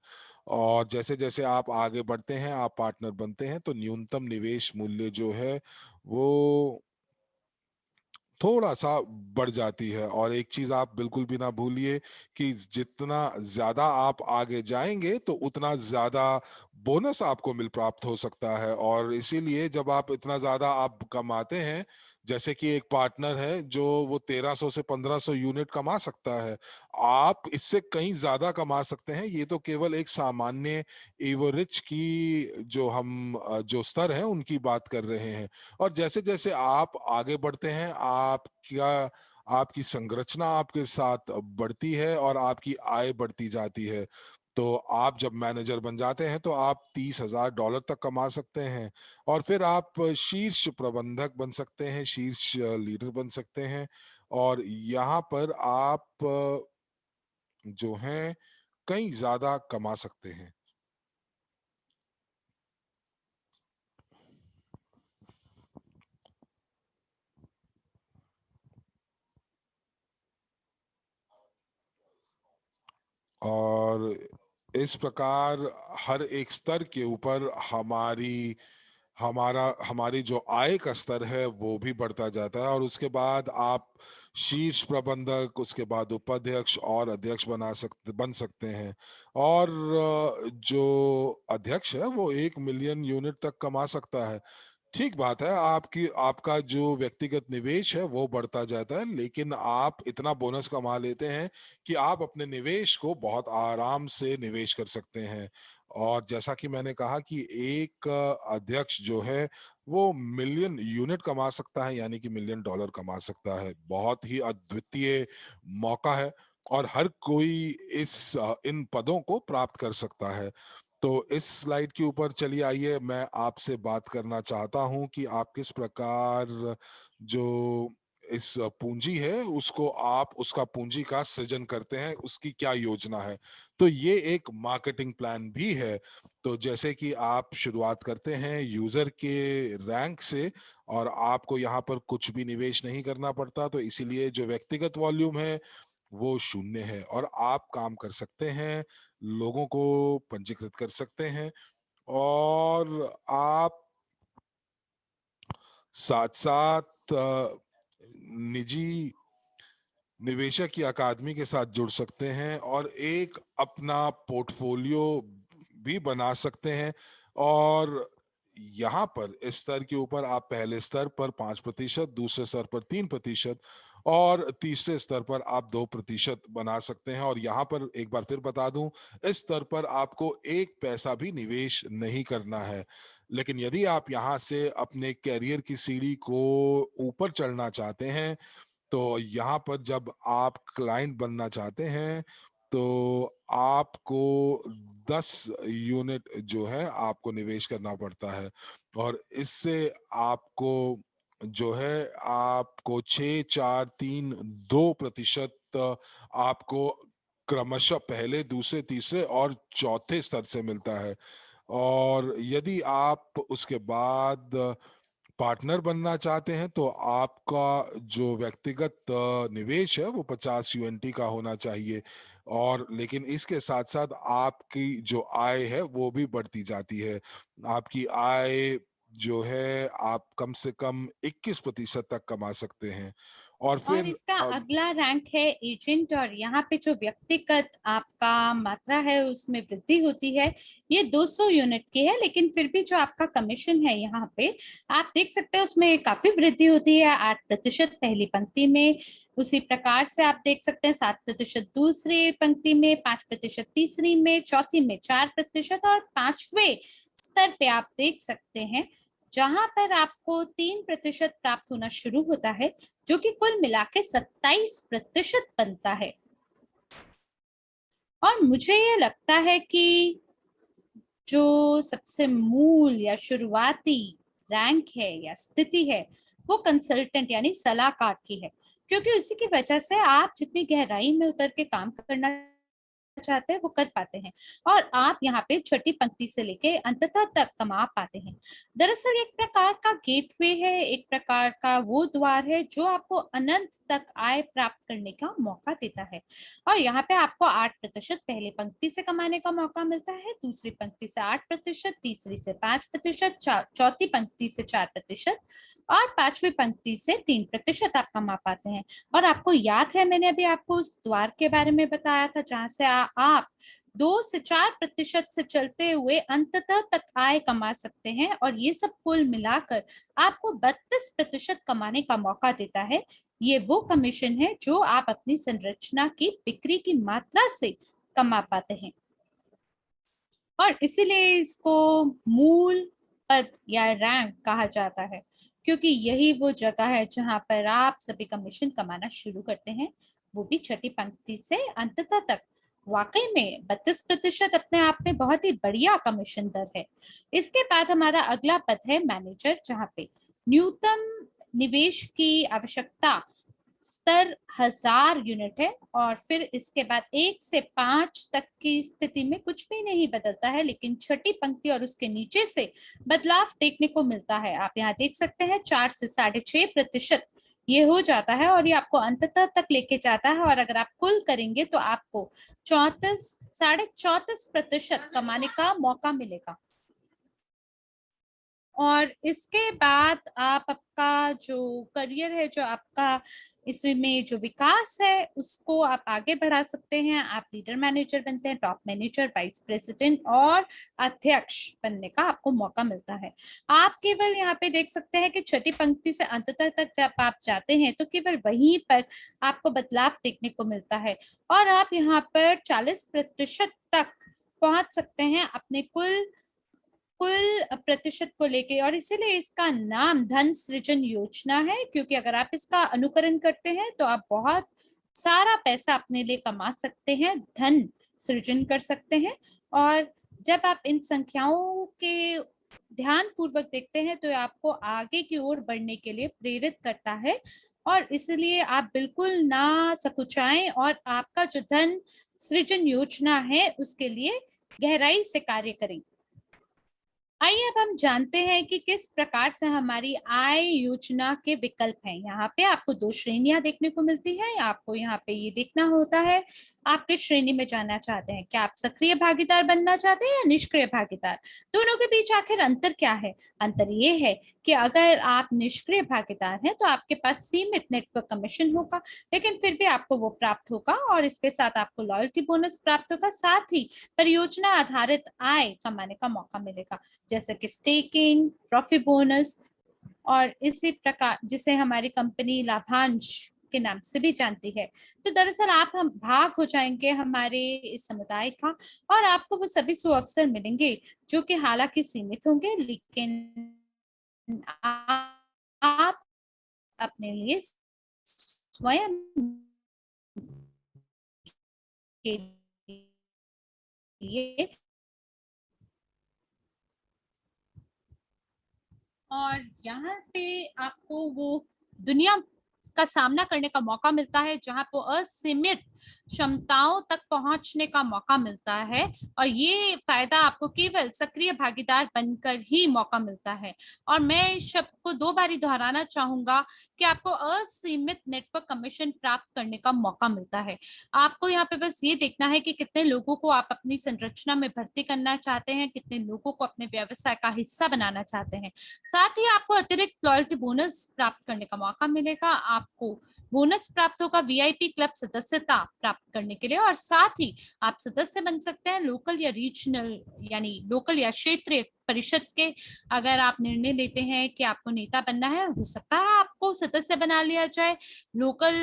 A: और जैसे-जैसे आप आगे बढ़ते हैं, आप पार्टनर बनते हैं, तो न्यूनतम निवेश मूल्य जो है वो थोड़ा-सा बढ़ जाती है और एक चीज़ आप बिल्कुल भी ना भूलिए कि जितना ज़्यादा आप आगे जाएँगे, तो उतना ज़्यादा बोनस आपको मिल प्राप्त हो सकता है और इसीलिए जब आप इतना ज़्यादा आप कमाते हैं, जैसे कि एक पार्टनर है, जो वो 1300 से 1500 यूनिट कमा सकता है। आप इससे कहीं ज़्यादा कमा सकते हैं, ये तो केवल एक सामान्य एवरेज की जो स्तर है, उनकी बात कर रहे हैं। और जैसे-जैसे आप आगे बढ़ते हैं, आपकी संरचना आपके साथ बढ़ती है और आपकी आय बढ़ती जाती है। तो आप जब मैनेजर बन जाते हैं, तो आप $30,000 तक कमा सकते हैं और फिर आप शीर्ष प्रबंधक बन सकते हैं, शीर्ष लीडर बन सकते हैं और यहाँ पर आप जो हैं, कहीं ज़्यादा कमा सकते हैं। और इस प्रकार हर एक स्तर के ऊपर हमारी जो आय का स्तर है वो भी बढ़ता जाता है और उसके बाद आप शीर्ष प्रबंधक, उसके बाद उपाध्यक्ष और अध्यक्ष बन सकते हैं। और जो अध्यक्ष है वो 1 मिलियन यूनिट तक कमा सकता है। ठीक बात है, आपका जो व्यक्तिगत निवेश है वो बढ़ता जाता है, लेकिन आप इतना बोनस कमा लेते हैं कि आप अपने निवेश को बहुत आराम से निवेश कर सकते हैं। और जैसा कि मैंने कहा कि एक अध्यक्ष जो है वो मिलियन यूनिट कमा सकता है यानी कि मिलियन डॉलर कमा सकता है। बहुत ही अद्वितीय मौका है और हर कोई इन पदों को प्राप्त कर सकता है। तो इस स्लाइड के ऊपर चलिए आइए मैं आपसे बात करना चाहता हूँ कि आप किस प्रकार जो इस पूंजी है उसको आप उसका पूंजी का सृजन करते हैं, उसकी क्या योजना है। तो ये एक मार्केटिंग प्लान भी है। तो जैसे कि आप शुरुआत करते हैं यूज़र के रैंक से और आपको यहाँ पर कुछ भी निवेश नहीं करना पड़ता, तो इसीलिए जो व्यक्तिगत वॉल्यूम है वो शून्य है और आप काम कर सकते हैं, लोगों को पंजीकृत कर सकते हैं और आप साथ-साथ निजी निवेशक की अकादमी के साथ जुड़ सकते हैं और एक अपना पोर्टफोलियो भी बना सकते हैं और यहाँ पर इस स्तर के ऊपर आप पहले स्तर पर 5%, दूसरे स्तर पर 3% और तीसरे स्तर पर आप 2% बना सकते हैं और यहाँ पर एक बार फिर बता दूं, इस स्तर पर आपको एक पैसा भी निवेश नहीं करना है। लेकिन यदि आप यहाँ से अपने करियर की सीढ़ी को ऊपर चढ़ना चाहते हैं तो यहाँ पर जब आप क्लाइंट बनना चाहते हैं, तो आपको 10 यूनिट जो है आपको निवेश करना पड़ता है और इससे आपको जो है आपको 6, 4, 3, 2% आपको क्रमशः पहले, दूसरे, तीसरे और चौथे स्तर से मिलता है। और यदि आप उसके बाद पार्टनर बनना चाहते हैं तो आपका जो व्यक्तिगत निवेश है वो 50 यूएनटी का होना चाहिए और लेकिन इसके साथ-साथ आपकी जो आय है वो भी बढ़ती जाती है। आपकी आय जो है आप कम से कम 21% तक कमा सकते हैं और
B: और
A: फिर
B: इसका अगला रैंक है एजेंट, और यहाँ पे जो व्यक्तिगत आपका मात्रा है उसमें वृद्धि होती है। ये 200 यूनिट की है, लेकिन फिर भी जो आपका कमीशन है यहाँ पे आप देख सकते हैं उसमें काफी वृद्धि होती है, 8% पहली पंक्ति में। उसी प्रकार से आप देख सकते हैं 7% दूसरी पंक्ति में, 5% तीसरी में, चौथी में 4%, और 5वें स्तर पे आप देख सकते हैं जहां पर आपको 3% प्राप्त होना शुरू होता है, जो कि कुल मिला के 27% बनता है। और मुझे ये लगता है कि जो सबसे मूल या शुरुआती रैंक है या स्थिति है वो कंसल्टेंट यानी सलाहकार की है, क्योंकि उसी की वजह से आप जितनी गहराई में उतर के काम करना चाहते हैं वो कर पाते हैं, और आप यहाँ पे छठी पंक्ति से लेके अंततः तक कमा पाते हैं। दरअसल एक प्रकार का गेटवे है, एक प्रकार का वो द्वार है जो आपको अनंत तक आय प्राप्त करने का मौका देता है। और यहाँ पे आपको 8% पहले पंक्ति से कमाने का मौका मिलता है, दूसरी पंक्ति से 8%, तीसरी से 5%, चौथी पंक्ति से 4%, और पांचवी पंक्ति से 3% आप कमा पाते हैं। और आपको याद है मैंने अभी आपको उस द्वार के बारे में बताया था जहां से आप 2 से 4% से चलते हुए अंततः तक आय कमा सकते हैं, और ये सब कुल मिलाकर आपको 32% कमाने का मौका देता है। ये वो कमीशन है जो आप अपनी संरचना की बिक्री की मात्रा से कमा पाते हैं, और इसीलिए इसको मूल पद या रैंक कहा जाता है, क्योंकि यही वो जगह है जहां पर आप सभी कमीशन कमाना शुरू करते हैं, वो भी छठी पंक्ति से अंततः तक। वाकई में 32% अपने आप में बहुत ही बढ़िया कमीशन दर है। इसके बाद हमारा अगला पद है मैनेजर, जहां पे न्यूनतम निवेश की आवश्यकता स्तर 1000 यूनिट है, और फिर इसके बाद 1 से 5 तक की स्थिति में कुछ भी नहीं बदलता है, लेकिन छठी पंक्ति और उसके नीचे से बदलाव देखने को मिलता है। आप यहाँ देख सकते हैं 4 से 6.5% ये हो जाता है, और ये आपको अंततः तक लेके जाता है, और अगर आप कुल करेंगे तो आपको 34.34% कमाने का मौका मिलेगा। और इसके बाद आप आपका जो करियर है, जो आपका इसमें जो विकास है उसको आप आगे बढ़ा सकते हैं। आप लीडर मैनेजर बनते हैं, टॉप मैनेजर, वाइस प्रेसिडेंट और अध्यक्ष बनने का आपको मौका मिलता है। आप केवल यहाँ पे देख सकते हैं कि छठी पंक्ति से अंततः तक जब आप जाते हैं तो केवल वहीं पर आपको बदलाव देखने को मिलता है, और आप यहाँ पर 40% तक पहुंच सकते हैं अपने कुल प्रतिशत को लेके। और इसीलिए इसका नाम धन सृजन योजना है, क्योंकि अगर आप इसका अनुकरण करते हैं तो आप बहुत सारा पैसा अपने लिए कमा सकते हैं, धन सृजन कर सकते हैं। और जब आप इन संख्याओं के ध्यान पूर्वक देखते हैं तो आपको आगे की ओर बढ़ने के लिए प्रेरित करता है, और इसलिए आप बिल्कुल ना सकुचाएं और आपका जो धन सृजन योजना है उसके लिए गहराई से कार्य करें। आइए अब हम जानते हैं कि किस प्रकार से हमारी आय योजना के विकल्प हैं। यहाँ पे आपको 2 श्रेणियां देखने को मिलती है। आपको यहाँ पे ये देखना होता है आप किस श्रेणी में जाना चाहते हैं, क्या आप सक्रिय भागीदार बनना चाहते हैं या निष्क्रिय भागीदार। दोनों के बीच आखिर अंतर क्या है? अंतर ये है कि अगर आप निष्क्रिय भागीदार हैं तो आपके पास सीमित नेटवर्क कमीशन होगा, लेकिन फिर भी आपको वो प्राप्त होगा, और इसके साथ आपको लॉयल्टी बोनस प्राप्त होगा, साथ ही परियोजना आधारित आय कमाने का मौका मिलेगा, जैसे कि स्टेकिंग, प्रॉफिट बोनस, और इसी प्रकार जिसे हमारी कंपनी लाभांश के नाम से भी जानती है। तो दरअसल आप हम भाग हो जाएंगे हमारे इस समुदाय का, और आपको वो सभी सुअवसर मिलेंगे जो कि हालांकि सीमित होंगे, लेकिन आप अपने लिए स्वयं के लिए, और यहाँ पे आपको वो दुनिया का सामना करने का मौका मिलता है जहां पे असीमित क्षमताओं तक पहुंचने का मौका मिलता है, और ये फायदा आपको केवल सक्रिय भागीदार बनकर ही मौका मिलता है। और मैं इस शब्द को 2 बार दोहराना चाहूंगा कि आपको असीमित नेटवर्क कमीशन प्राप्त करने का मौका मिलता है। आपको यहाँ पे बस ये देखना है कि कितने लोगों को आप अपनी संरचना में भर्ती करना चाहते हैं, कितने लोगों को अपने व्यवसाय का हिस्सा बनाना चाहते हैं। साथ ही आपको अतिरिक्त लॉयल्टी बोनस प्राप्त करने का मौका मिलेगा। आपको बोनस प्राप्त होगा वीआईपी क्लब सदस्यता प्राप्त करने के लिए, और साथ ही आप सदस्य बन सकते हैं लोकल या रीजनल यानी लोकल या क्षेत्रीय परिषद के। अगर आप निर्णय लेते हैं कि आपको नेता बनना है, हो सकता है आपको सदस्य बना लिया जाए लोकल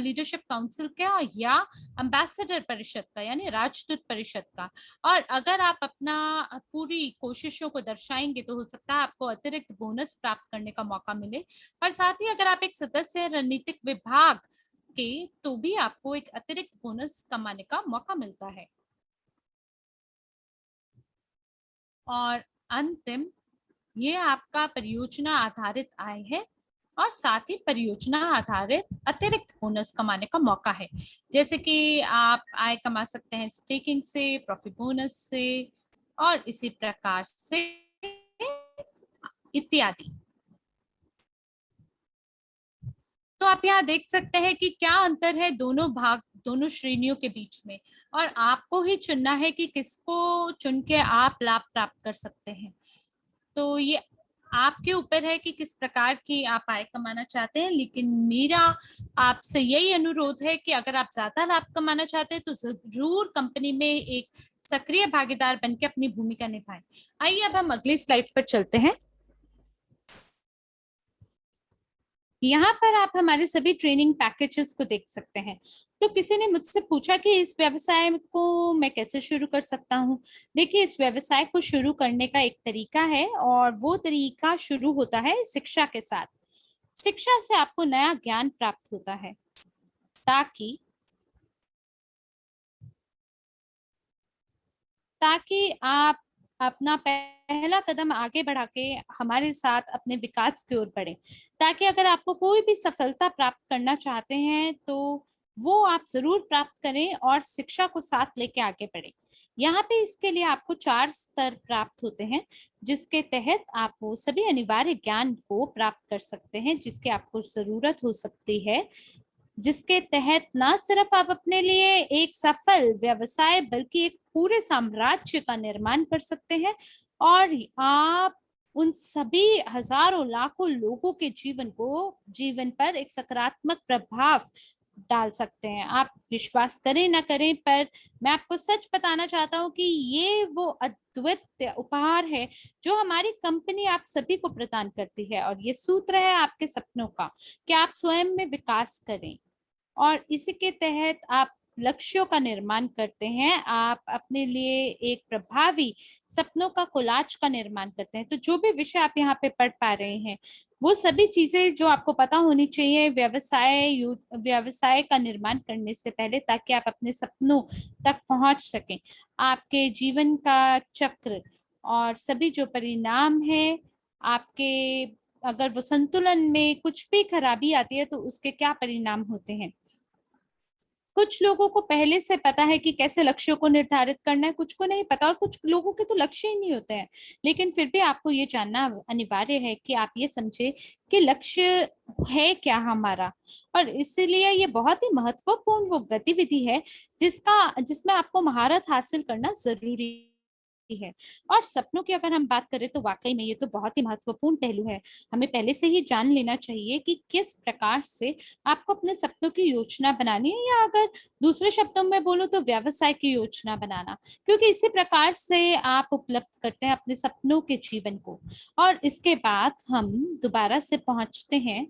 B: लीडरशिप काउंसिल का या एम्बेसडर परिषद का यानी राजदूत परिषद का। और अगर आप अपना पूरी कोशिशों को दर्शाएंगे तो हो सकता है आपको अतिरिक्त बोनस प्राप्त करने का मौका मिले। और साथ ही अगर आप एक सदस्य रणनीतिक विभाग के तो भी आपको एक अतिरिक्त बोनस कमाने का मौका मिलता है। और अंतिम, ये आपका परियोजना आधारित आय है और साथ ही परियोजना आधारित अतिरिक्त बोनस कमाने का मौका है, जैसे कि आप आय कमा सकते हैं स्टेकिंग से, प्रॉफिट बोनस से और इसी प्रकार से इत्यादि। तो आप यहाँ देख सकते हैं कि क्या अंतर है दोनों श्रेणियों के बीच में, और आपको ही चुनना है कि किसको चुन के आप लाभ प्राप्त कर सकते हैं। तो ये आपके ऊपर है कि किस प्रकार की आप आय कमाना चाहते हैं, लेकिन मेरा आपसे यही अनुरोध है कि अगर आप ज्यादा लाभ कमाना चाहते हैं तो जरूर कंपनी में एक सक्रिय भागीदार बनकर अपनी भूमिका निभाएं। आइए अब हम अगली स्लाइड पर चलते हैं। यहाँ पर आप हमारे सभी ट्रेनिंग पैकेजेस को देख सकते हैं। तो किसी ने मुझसे पूछा कि इस व्यवसाय को मैं कैसे शुरू कर सकता हूँ। देखिए, इस व्यवसाय को शुरू करने का एक तरीका है और वो तरीका शुरू होता है शिक्षा के साथ। शिक्षा से आपको नया ज्ञान प्राप्त होता है ताकि आप अपना पहला कदम आगे बढ़ा के हमारे साथ अपने विकास की ओर बढ़े, ताकि अगर आपको कोई भी सफलता प्राप्त करना चाहते हैं तो वो आप जरूर प्राप्त करें और शिक्षा को साथ लेके आगे बढ़े। यहाँ पे इसके लिए आपको 4 स्तर प्राप्त होते हैं, जिसके तहत आप वो सभी अनिवार्य ज्ञान को प्राप्त कर सकते हैं जिसकी आपको जरूरत हो सकती है, जिसके तहत ना सिर्फ आप अपने लिए एक सफल व्यवसाय बल्कि एक पूरे साम्राज्य का निर्माण कर सकते हैं और आप उन सभी हजारों लाखों लोगों के जीवन पर एक सकारात्मक प्रभाव डाल सकते हैं। आप विश्वास करें ना करें, पर मैं आपको सच बताना चाहता हूँ कि ये वो अद्वितीय उपहार है जो हमारी कंपनी आप सभी को प्रदान करती है, और ये सूत्र है आपके सपनों का कि आप स्वयं में विकास करें और इसी के तहत आप लक्ष्यों का निर्माण करते हैं। आप अपने लिए एक प्रभावी सपनों का कोलाज का निर्माण करते हैं। तो जो भी विषय आप यहाँ पे पढ़ पा रहे हैं वो सभी चीजें जो आपको पता होनी चाहिए व्यवसाय का निर्माण करने से पहले, ताकि आप अपने सपनों तक पहुंच सकें। आपके जीवन का चक्र और सभी जो परिणाम है आपके, अगर वो संतुलन में कुछ भी खराबी आती है तो उसके क्या परिणाम होते हैं। कुछ लोगों को पहले से पता है कि कैसे लक्ष्यों को निर्धारित करना है, कुछ को नहीं पता, और कुछ लोगों के तो लक्ष्य ही नहीं होते हैं। लेकिन फिर भी आपको ये जानना अनिवार्य है कि आप ये समझे कि लक्ष्य है क्या हमारा, और इसलिए ये बहुत ही महत्वपूर्ण वो गतिविधि है जिसमें आपको महारत हासिल करना जरूरी है। और सपनों की अगर हम बात करें तो वाकई में ये तो बहुत ही महत्वपूर्ण पहलू है। हमें पहले से ही जान लेना चाहिए कि किस प्रकार से आपको अपने सपनों की योजना बनानी है, या अगर दूसरे शब्दों में बोलूं तो व्यवसाय की योजना बनाना, क्योंकि इसी प्रकार से आप उपलब्ध करते हैं अपने सपनों के जीवन को। और इसके बाद हम दोबारा से पहुंचते हैं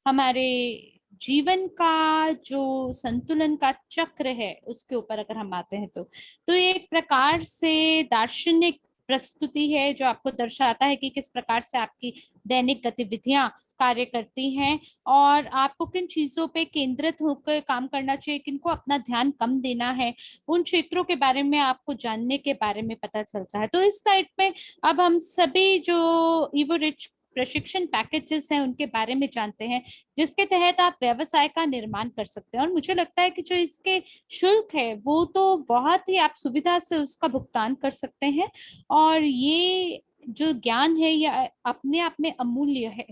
B: हमारे जीवन का जो संतुलन का चक्र है उसके ऊपर अगर हम आते हैं तो एक प्रकार से दार्शनिक प्रस्तुति है जो आपको दर्शाता है कि किस प्रकार से आपकी दैनिक गतिविधियां कार्य करती हैं और आपको किन चीजों पे केंद्रित होकर काम करना चाहिए, किनको अपना ध्यान कम देना है, उन क्षेत्रों के बारे में आपको जानने के बारे में पता चलता है। तो इस साइड में अब हम सभी जो ईवो रिच प्रशिक्षण पैकेजेस हैं उनके बारे में जानते हैं, जिसके तहत आप व्यवसाय का निर्माण कर सकते हैं। और मुझे लगता है कि जो इसके शुल्क है वो तो बहुत ही आप सुविधा से उसका भुगतान कर सकते हैं, और ये जो ज्ञान है ये अपने आप में अमूल्य है।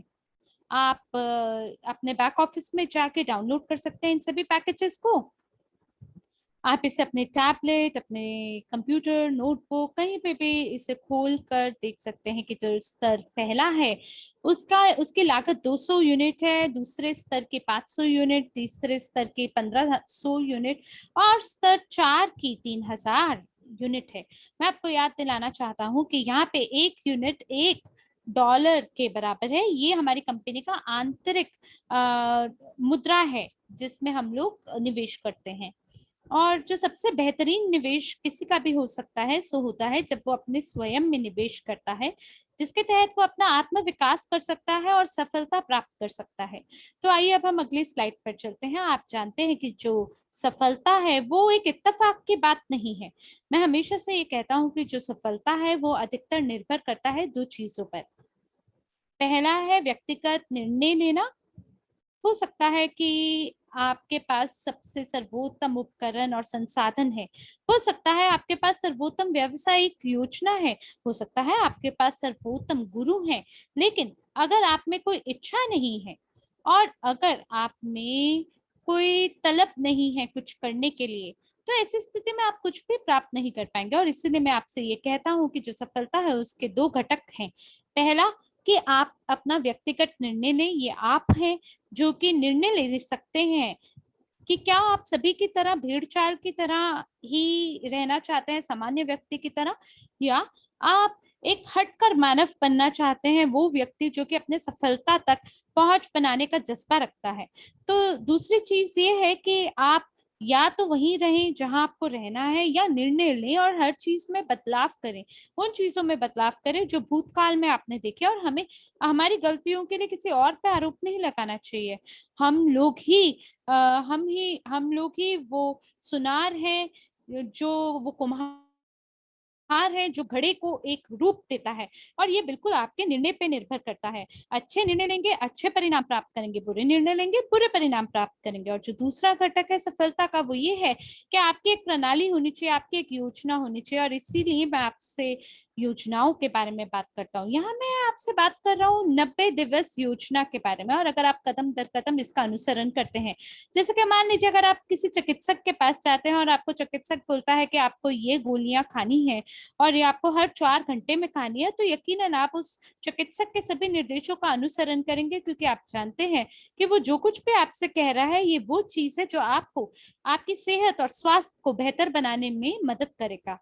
B: आप अपने बैक ऑफिस में जाके डाउनलोड कर सकते हैं इन सभी पैकेजेस को। आप इसे अपने टैबलेट, अपने कंप्यूटर, नोटबुक कहीं पे भी इसे खोल कर देख सकते हैं कि जो स्तर पहला है उसकी लागत 200 यूनिट है, दूसरे स्तर के 500 यूनिट, तीसरे स्तर के 1500 यूनिट और स्तर 4 की 3000 यूनिट है। मैं आपको याद दिलाना चाहता हूँ कि यहाँ पे एक यूनिट $1 के बराबर है। ये हमारी कंपनी का आंतरिक मुद्रा है जिसमें हम लोग निवेश करते हैं। और जो सबसे बेहतरीन निवेश किसी का भी हो सकता है सो होता है जब वो अपने स्वयं में निवेश करता है, जिसके तहत वो अपना आत्म विकास कर सकता है और सफलता प्राप्त कर सकता है। तो आइए अब हम अगली स्लाइड पर चलते हैं। आप जानते हैं कि जो सफलता है वो एक इत्तेफाक की बात नहीं है। मैं हमेशा से ये कहता हूँ कि जो सफलता है वो अधिकतर निर्भर करता है दो चीजों पर। पहला है व्यक्तिगत निर्णय लेना। हो सकता है कि आपके पास सबसे सर्वोत्तम उपकरण और संसाधन है, हो सकता है आपके पास सर्वोत्तम व्यावसायिक योजना है, हो सकता है आपके पास सर्वोत्तम गुरु है, लेकिन अगर आप में कोई इच्छा नहीं है और अगर आप में कोई तलब नहीं है कुछ करने के लिए, तो ऐसी स्थिति में आप कुछ भी प्राप्त नहीं कर पाएंगे। और इसीलिए मैं आपसे ये कहता हूँ कि जो सफलता है उसके दो घटक हैं। पहला कि आप अपना व्यक्तिगत निर्णय लें, ये आप हैं जो कि निर्णय ले सकते हैं कि क्या आप सभी की तरह भेड़ चाल की तरह ही रहना चाहते हैं, सामान्य व्यक्ति की तरह, या आप एक हटकर मानव बनना चाहते हैं, वो व्यक्ति जो कि अपने सफलता तक पहुंच बनाने का जज्बा रखता है। तो दूसरी चीज ये है कि आप या तो वहीं रहें जहां आपको रहना है, या निर्णय लें और हर चीज में बदलाव करें, उन चीजों में बदलाव करें जो भूतकाल में आपने देखे। और हमें हमारी गलतियों के लिए किसी और पे आरोप नहीं लगाना चाहिए। हम लोग ही हम लोग ही वो सुनार हैं, जो वो कुम्हार है जो घड़े को एक रूप देता है। और ये बिल्कुल आपके निर्णय पे निर्भर करता है। अच्छे निर्णय लेंगे अच्छे परिणाम प्राप्त करेंगे, बुरे निर्णय लेंगे बुरे परिणाम प्राप्त करेंगे। और जो दूसरा घटक है सफलता का वो ये है कि आपकी एक प्रणाली होनी चाहिए, आपकी एक योजना होनी चाहिए। और इसीलिए मैं आपसे योजनाओं के बारे में बात करता हूँ। यहाँ मैं आपसे बात कर रहा हूँ 90 दिवस योजना के बारे में। और अगर आप कदम दर कदम इसका अनुसरण करते हैं, जैसे कि मान लीजिए अगर आप किसी चिकित्सक के पास जाते हैं और आपको चिकित्सक बोलता है कि आपको ये गोलियां खानी है और ये आपको हर 4 घंटे में खानी है, तो यकीनन आप उस चिकित्सक के सभी निर्देशों का अनुसरण करेंगे, क्योंकि आप जानते हैं कि वो जो कुछ भी आपसे कह रहा है ये वो चीज है जो आपको आपकी सेहत और स्वास्थ्य को बेहतर बनाने में मदद करेगा,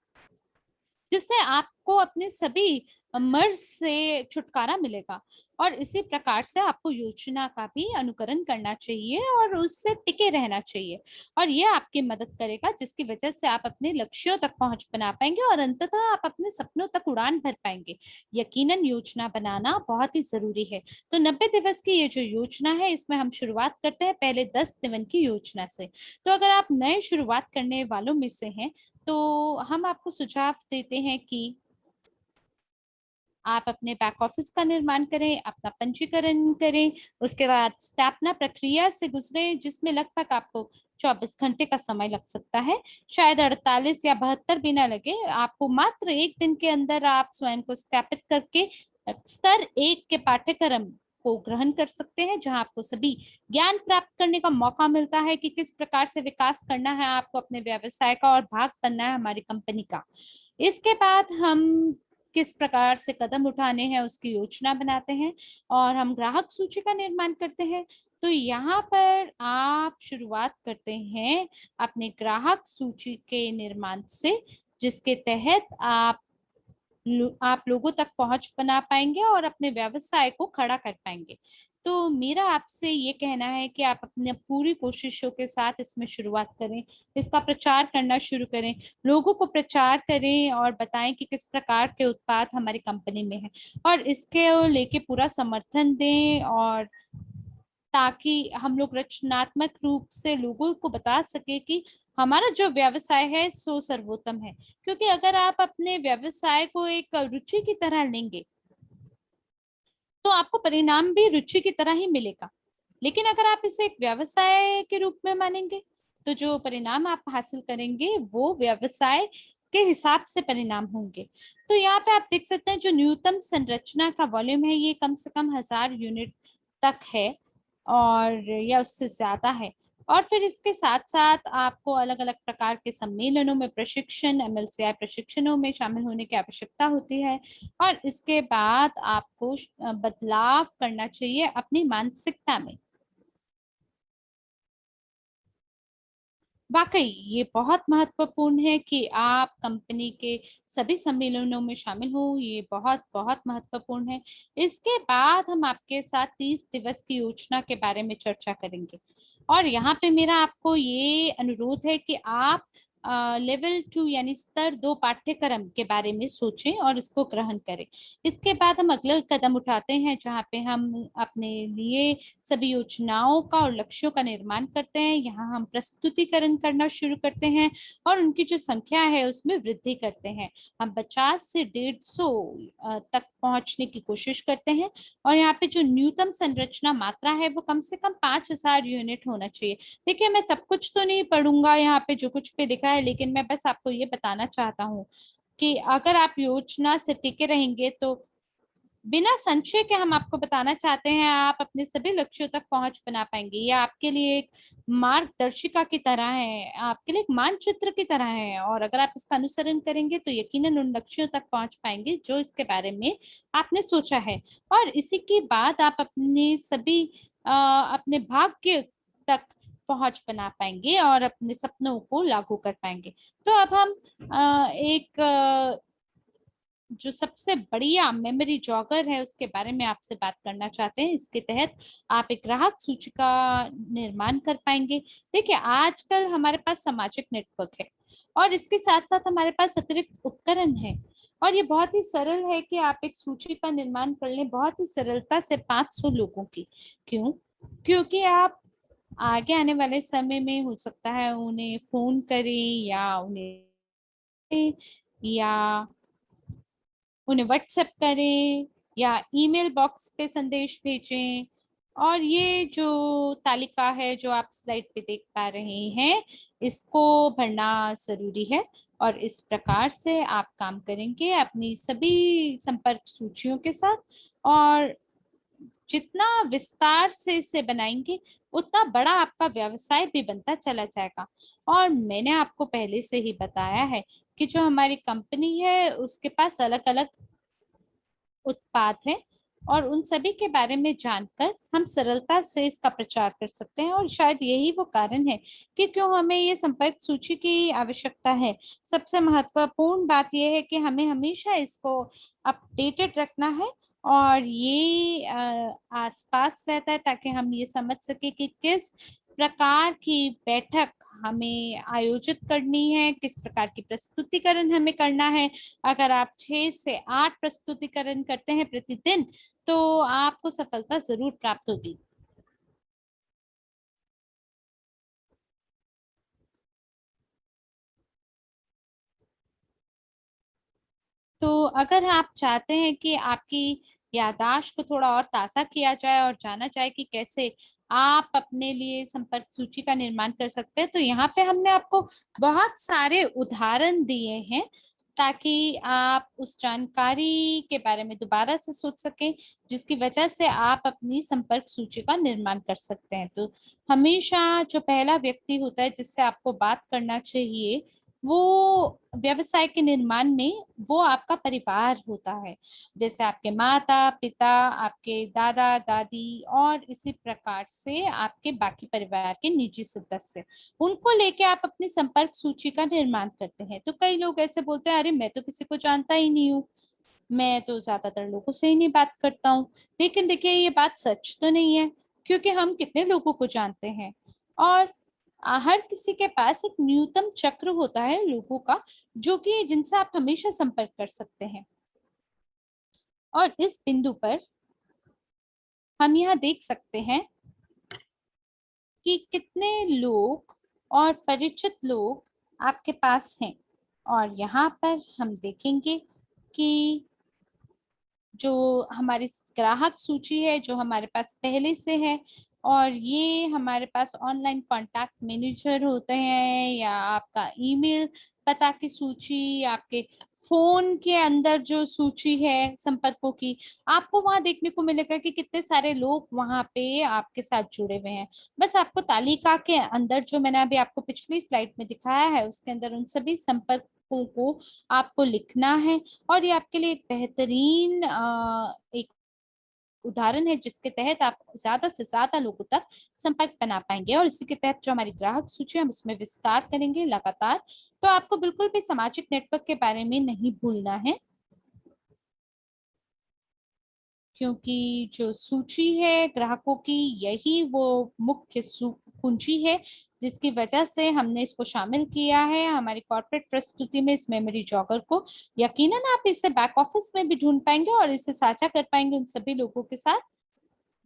B: जिससे आपको अपने सभी मर्ज से छुटकारा मिलेगा। और इसी प्रकार से आपको योजना का भी अनुकरण करना चाहिए और उससे टिके रहना चाहिए। और ये आपकी मदद करेगा, जिसकी वजह से आप अपने लक्ष्यों तक पहुंच बना पाएंगे और अंततः आप अपने सपनों तक उड़ान भर पाएंगे। यकीनन योजना बनाना बहुत ही जरूरी है। तो 90 दिवस की ये जो योजना है इसमें हम शुरुआत करते हैं पहले 10 दिन की योजना से। तो अगर आप नए शुरुआत करने वालों में से हैं तो हम आपको सुझाव देते हैं कि आप अपने बैक ऑफिस का निर्माण करें, अपना पंजीकरण करें, उसके बाद स्थापना प्रक्रिया से गुजरें जिसमें लगभग आपको 24 घंटे का समय लग सकता है, शायद 48 या 72 भी ना लगे आपको। मात्र एक दिन के अंदर आप स्वयं को स्थापित करके स्तर 1 के पाठ्यक्रम को ग्रहण कर सकते हैं, जहां आपको सभी ज्ञान प्राप्त करने का मौका मिलता है कि किस प्रकार से विकास करना है आपको अपने व्यवसाय का और भाग बनना है हमारी कंपनी का। इसके बाद हम किस प्रकार से कदम उठाने हैं उसकी योजना बनाते हैं और हम ग्राहक सूची का निर्माण करते हैं। तो यहाँ पर आप शुरुआत करते हैं अपने ग्राहक सूची के निर्माण से, जिसके तहत आप लोगों तक पहुंच बना पाएंगे और अपने व्यवसाय को खड़ा कर पाएंगे। तो मेरा आपसे ये कहना है कि आप अपने पूरी कोशिशों के साथ इसमें शुरुआत करें, इसका प्रचार करना शुरू करें, लोगों को प्रचार करें और बताएं कि किस प्रकार के उत्पाद हमारी कंपनी में है, और इसके लेके पूरा समर्थन दें, और ताकि हम लोग रचनात्मक रूप से लोगों को बता सके कि हमारा जो व्यवसाय है सो सर्वोत्तम है। क्योंकि अगर आप अपने व्यवसाय को एक रुचि की तरह लेंगे तो आपको परिणाम भी रुचि की तरह ही मिलेगा। लेकिन अगर आप इसे एक व्यवसाय के रूप में मानेंगे तो जो परिणाम आप हासिल करेंगे वो व्यवसाय के हिसाब से परिणाम होंगे। तो यहाँ पे आप देख सकते हैं जो न्यूनतम संरचना का वॉल्यूम है ये कम से कम 1000 यूनिट तक है और या उससे ज्यादा है। और फिर इसके साथ साथ आपको अलग अलग प्रकार के सम्मेलनों में प्रशिक्षण, एमएलसीआई प्रशिक्षणों में शामिल होने की आवश्यकता होती है। और इसके बाद आपको बदलाव करना चाहिए अपनी मानसिकता में। वाकई ये बहुत महत्वपूर्ण है कि आप कंपनी के सभी सम्मेलनों में शामिल हो, ये बहुत बहुत महत्वपूर्ण है। इसके बाद हम आपके साथ 30 दिवस की योजना के बारे में चर्चा करेंगे। और यहाँ पे मेरा आपको ये अनुरोध है कि आप लेवल 2 यानी स्तर 2 पाठ्यक्रम के बारे में सोचें और इसको ग्रहण करें। इसके बाद हम अगला कदम उठाते हैं, जहाँ पे हम अपने लिए सभी योजनाओं का और लक्ष्यों का निर्माण करते हैं। यहाँ हम प्रस्तुतिकरण करना शुरू करते हैं और उनकी जो संख्या है उसमें वृद्धि करते हैं। हम 50 से 150 तक पहुंचने की कोशिश करते हैं। और यहाँ पे जो न्यूनतम संरचना मात्रा है वो कम से कम 5000 यूनिट होना चाहिए। देखिए, मैं सब कुछ तो नहीं पढ़ूंगा यहाँ पे जो कुछ पे लिखा है, लेकिन मैं बस आपको ये बताना चाहता हूँ कि अगर आप योजना से टिके रहेंगे तो बिना संशय के हम आपको बताना चाहते हैं, आप अपने सभी लक्ष्यों तक पहुंच बना पाएंगे। ये आपके लिए एक मार्गदर्शिका की तरह है, आपके लिए एक मानचित्र की तरह है। और अगर आप इसका अनुसरण करेंगे तो यकीनन उन लक्ष्यों तक पहुंच पाएंगे जो इसके बारे में आपने सोचा है। और इसी के बाद आप अपने सभी अपने भाग्य तक पहुंच बना पाएंगे और अपने सपनों को लागू कर पाएंगे। तो अब हम एक जो सबसे बढ़िया मेमोरी जॉगर है उसके बारे में आपसे बात करना चाहते हैं। इसके तहत आप एक ग्राहक सूची का निर्माण कर पाएंगे। देखिए, आजकल हमारे पास सामाजिक नेटवर्क है और इसके साथ साथ हमारे पास अतिरिक्त उपकरण है। और ये बहुत ही सरल है कि आप एक सूची का निर्माण कर लें, बहुत ही सरलता से 500 लोगों की। क्यों? क्योंकि आप आगे आने वाले समय में हो सकता है उन्हें फोन करें या उन्हें व्हाट्सएप करें या ईमेल बॉक्स पे संदेश भेजें। और ये जो तालिका है जो आप स्लाइड पे देख पा रहे हैं, इसको भरना जरूरी है। और इस प्रकार से आप काम करेंगे अपनी सभी संपर्क सूचियों के साथ। और जितना विस्तार से इसे बनाएंगे उतना बड़ा आपका व्यवसाय भी बनता चला जाएगा। और मैंने आपको पहले से ही बताया है कि जो हमारी कंपनी है उसके पास अलग अलग उत्पाद है और उन सभी के बारे में जानकर हम सरलता से इसका प्रचार कर सकते हैं। और शायद यही वो कारण है कि क्यों हमें ये संपर्क सूची की आवश्यकता है। सबसे महत्वपूर्ण बात यह है कि हमें हमेशा इसको अपडेटेड रखना है और ये आसपास रहता है ताकि हम ये समझ सके कि किस प्रकार की बैठक हमें आयोजित करनी है, किस प्रकार की प्रस्तुतिकरण हमें करना है। अगर आप 6 से 8 प्रस्तुतिकरण करते हैं प्रतिदिन तो आपको सफलता जरूर प्राप्त होगी। तो अगर आप चाहते हैं कि आपकी याददाश्त को थोड़ा और ताज़ा किया जाए और जाना जाए कि कैसे आप अपने लिए संपर्क सूची का निर्माण कर सकते हैं, तो यहाँ पे हमने आपको बहुत सारे उदाहरण दिए हैं ताकि आप उस जानकारी के बारे में दोबारा से सोच सकें, जिसकी वजह से आप अपनी संपर्क सूची का निर्माण कर सकते हैं। तो हमेशा जो पहला व्यक्ति होता है जिससे आपको बात करना चाहिए, वो व्यवसाय के निर्माण में वो आपका परिवार होता है। जैसे आपके माता पिता, आपके दादा दादी और इसी प्रकार से आपके बाकी परिवार के निजी सदस्य, उनको लेके आप अपनी संपर्क सूची का निर्माण करते हैं। तो कई लोग ऐसे बोलते हैं, अरे मैं तो किसी को जानता ही नहीं हूँ, मैं तो ज्यादातर लोगों से ही नहीं बात करता हूँ। लेकिन देखिए, ये बात सच तो नहीं है, क्योंकि हम कितने लोगों को जानते हैं। और हर किसी के पास एक न्यूनतम चक्र होता है लोगों का, जो कि जिनसे आप हमेशा संपर्क कर सकते हैं। और इस बिंदु पर हम यहाँ देख सकते हैं कि कितने लोग और परिचित लोग आपके पास हैं। और यहाँ पर हम देखेंगे कि जो हमारी ग्राहक सूची है जो हमारे पास पहले से है, और ये हमारे पास ऑनलाइन कॉन्टैक्ट मैनेजर होते हैं या आपका ईमेल पता की सूची, आपके फोन के अंदर जो सूची है संपर्कों की, आपको वहां देखने को मिलेगा कि कितने सारे लोग वहां पे आपके साथ जुड़े हुए हैं। बस आपको तालिका के अंदर, जो मैंने अभी आपको पिछली स्लाइड में दिखाया है, उसके अंदर उन सभी संपर्कों को आपको लिखना है। और ये आपके लिए एक बेहतरीन एक उदाहरण है जिसके तहत आप ज्यादा से ज्यादा लोगों तक संपर्क बना पाएंगे। और इसी के तहत जो हमारी ग्राहक सूची है हम उसमें विस्तार करेंगे लगातार। तो आपको बिल्कुल भी सामाजिक नेटवर्क के बारे में नहीं भूलना है, क्योंकि जो सूची है ग्राहकों की, यही वो मुख्य कुंजी है जिसकी वजह से हमने इसको शामिल किया है हमारी कॉर्पोरेट प्रस्तुति में, इस मेमोरी जॉगर को। यकीनन आप इसे बैक ऑफिस में भी ढूंढ पाएंगे और इसे साझा कर पाएंगे उन सभी लोगों के साथ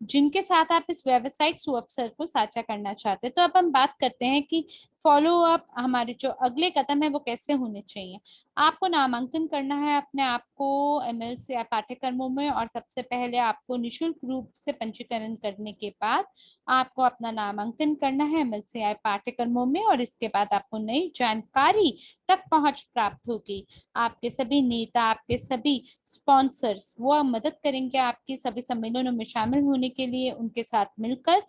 B: जिनके साथ आप इस व्यावसायिक सुअवसर को साझा करना चाहते हैं। तो अब हम बात करते हैं कि फॉलो अप, हमारे जो अगले कदम है वो कैसे होने चाहिए। आपको नामांकन करना है अपने आप को एमएलसीआई पाठ्यक्रमों में, और सबसे पहले आपको निशुल्क रूप से पंजीकरण करने के बाद आपको अपना नामांकन करना है एमएलसीआई पाठ्यक्रमों में, और इसके बाद आपको नई जानकारी तक पहुंच प्राप्त होगी। आपके सभी नेता, आपके सभी स्पॉन्सर्स वो मदद करेंगे आपकी सभी सम्मेलनों में शामिल होने के लिए उनके साथ मिलकर।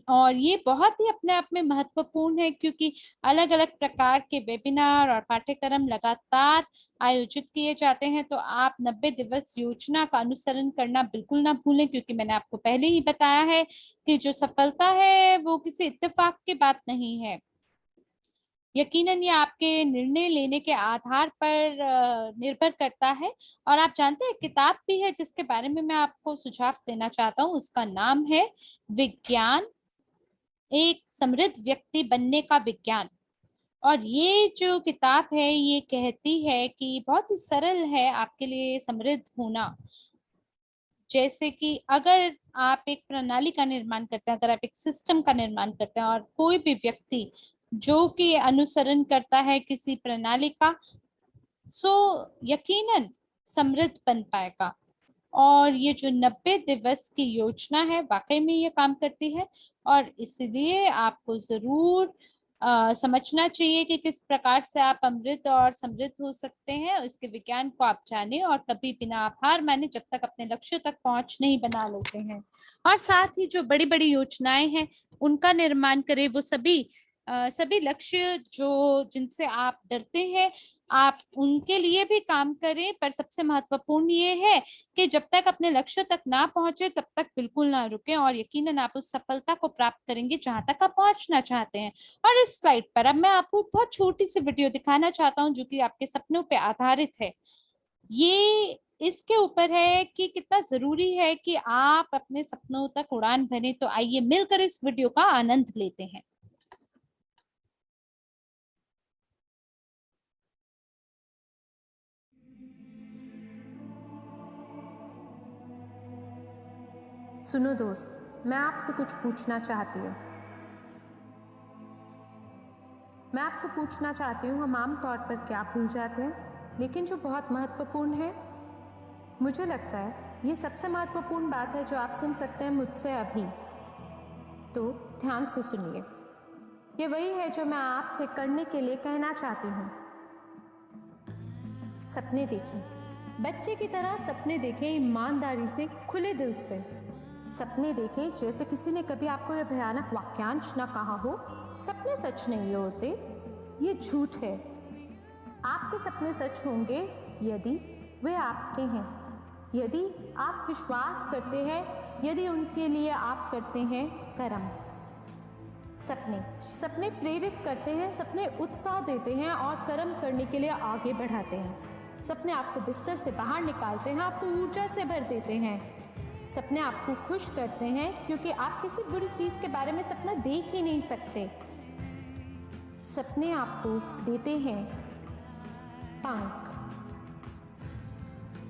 B: और ये बहुत ही अपने आप में महत्वपूर्ण है, क्योंकि अलग अलग प्रकार के वेबिनार और पाठ्यक्रम लगातार आयोजित किए जाते हैं। तो आप 90 दिवस योजना का अनुसरण करना बिल्कुल ना भूलें, क्योंकि मैंने आपको पहले ही बताया है कि जो सफलता है वो किसी इत्तेफाक की बात नहीं है। यकीनन ये आपके निर्णय लेने के आधार पर निर्भर करता है। और आप जानते हैं किताब भी है जिसके बारे में मैं आपको सुझाव देना चाहता हूँ, उसका नाम है विज्ञान, एक समृद्ध व्यक्ति बनने का विज्ञान। और ये जो किताब है ये कहती है कि बहुत ही सरल है आपके लिए समृद्ध होना। जैसे कि अगर आप एक प्रणाली का निर्माण करते हैं, अगर आप एक सिस्टम का निर्माण करते हैं, और कोई भी व्यक्ति जो कि अनुसरण करता है किसी प्रणाली का, सो यकीनन समृद्ध बन पाएगा। और ये जो 90 दिवस की योजना है वाकई में ये काम करती है, और इसलिए आपको जरूर समझना चाहिए कि किस प्रकार से आप अमृत और समृद्ध हो सकते हैं। इसके विज्ञान को आप जाने और कभी बिना हार माने जब तक अपने लक्ष्य तक पहुंच नहीं बना लेते हैं। और साथ ही जो बड़ी बड़ी योजनाएं हैं उनका निर्माण करें, वो सभी लक्ष्य जो जिनसे आप डरते हैं आप उनके लिए भी काम करें। पर सबसे महत्वपूर्ण ये है कि जब तक अपने लक्ष्य तक ना पहुंचे तब तक बिल्कुल ना रुके, और यकीनन आप उस सफलता को प्राप्त करेंगे जहां तक आप पहुंचना चाहते हैं। और इस स्लाइड पर अब मैं आपको एक बहुत छोटी सी वीडियो दिखाना चाहता हूं जो कि आपके सपनों पे आधारित है। ये इसके ऊपर है कि कितना जरूरी है कि आप अपने सपनों तक उड़ान भरें। तो आइए मिलकर इस वीडियो का आनंद लेते हैं।
C: सुनो दोस्त, मैं आपसे कुछ पूछना चाहती हूँ। मैं आपसे पूछना चाहती हूँ, हम आम तौर पर क्या भूल जाते हैं, लेकिन जो बहुत महत्वपूर्ण है। मुझे लगता है ये सबसे महत्वपूर्ण बात है जो आप सुन सकते हैं मुझसे अभी। तो ध्यान से सुनिए। ये वही है जो मैं आपसे करने के लिए कहना चाहती हूँ। सपने देखें, बच्चे की तरह सपने देखें, ईमानदारी से, खुले दिल से। सपने देखें जैसे किसी ने कभी आपको यह भयानक वाक्यांश ना कहा हो, सपने सच नहीं होते, ये झूठ है। आपके सपने सच होंगे यदि वे आपके हैं, यदि आप विश्वास करते हैं, यदि उनके लिए आप करते हैं कर्म। सपने प्रेरित करते हैं, सपने उत्साह देते हैं और कर्म करने के लिए आगे बढ़ाते हैं। सपने आपको बिस्तर से बाहर निकालते हैं, आपको ऊर्जा से भर देते हैं। सपने आपको खुश करते हैं क्योंकि आप किसी बुरी चीज के बारे में सपना देख ही नहीं सकते। सपने आपको देते हैं पंख।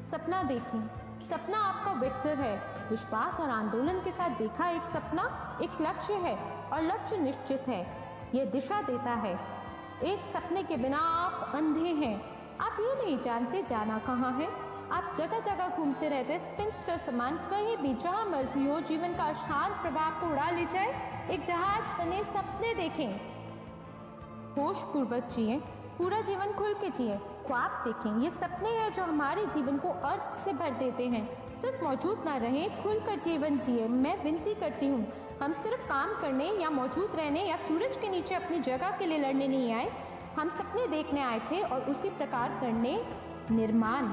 C: सपना देखें, सपना आपका वेक्टर है। विश्वास और आंदोलन के साथ देखा एक सपना एक लक्ष्य है, और लक्ष्य निश्चित है, यह दिशा देता है। एक सपने के बिना आप अंधे हैं, आप ये नहीं जानते जाना कहाँ है। आप जगह जगह घूमते रहते स्पिनस्टर समान, कहीं भी जहाँ मर्जी हो, जीवन का शांत प्रभाव को उड़ा ले जाए। एक जहाज बने सपने देखें, होश पूर्वक जिए, पूरा जीवन खुल के जिए, ख्वाब देखें। ये सपने हैं जो हमारे जीवन को अर्थ से भर देते हैं। सिर्फ मौजूद ना रहें, खुलकर जीवन जिए। मैं विनती करती हूँ, हम सिर्फ काम करने या मौजूद रहने या सूरज के नीचे अपनी जगह के लिए लड़ने नहीं आए। हम सपने देखने आए थे और उसी प्रकार करने निर्माण।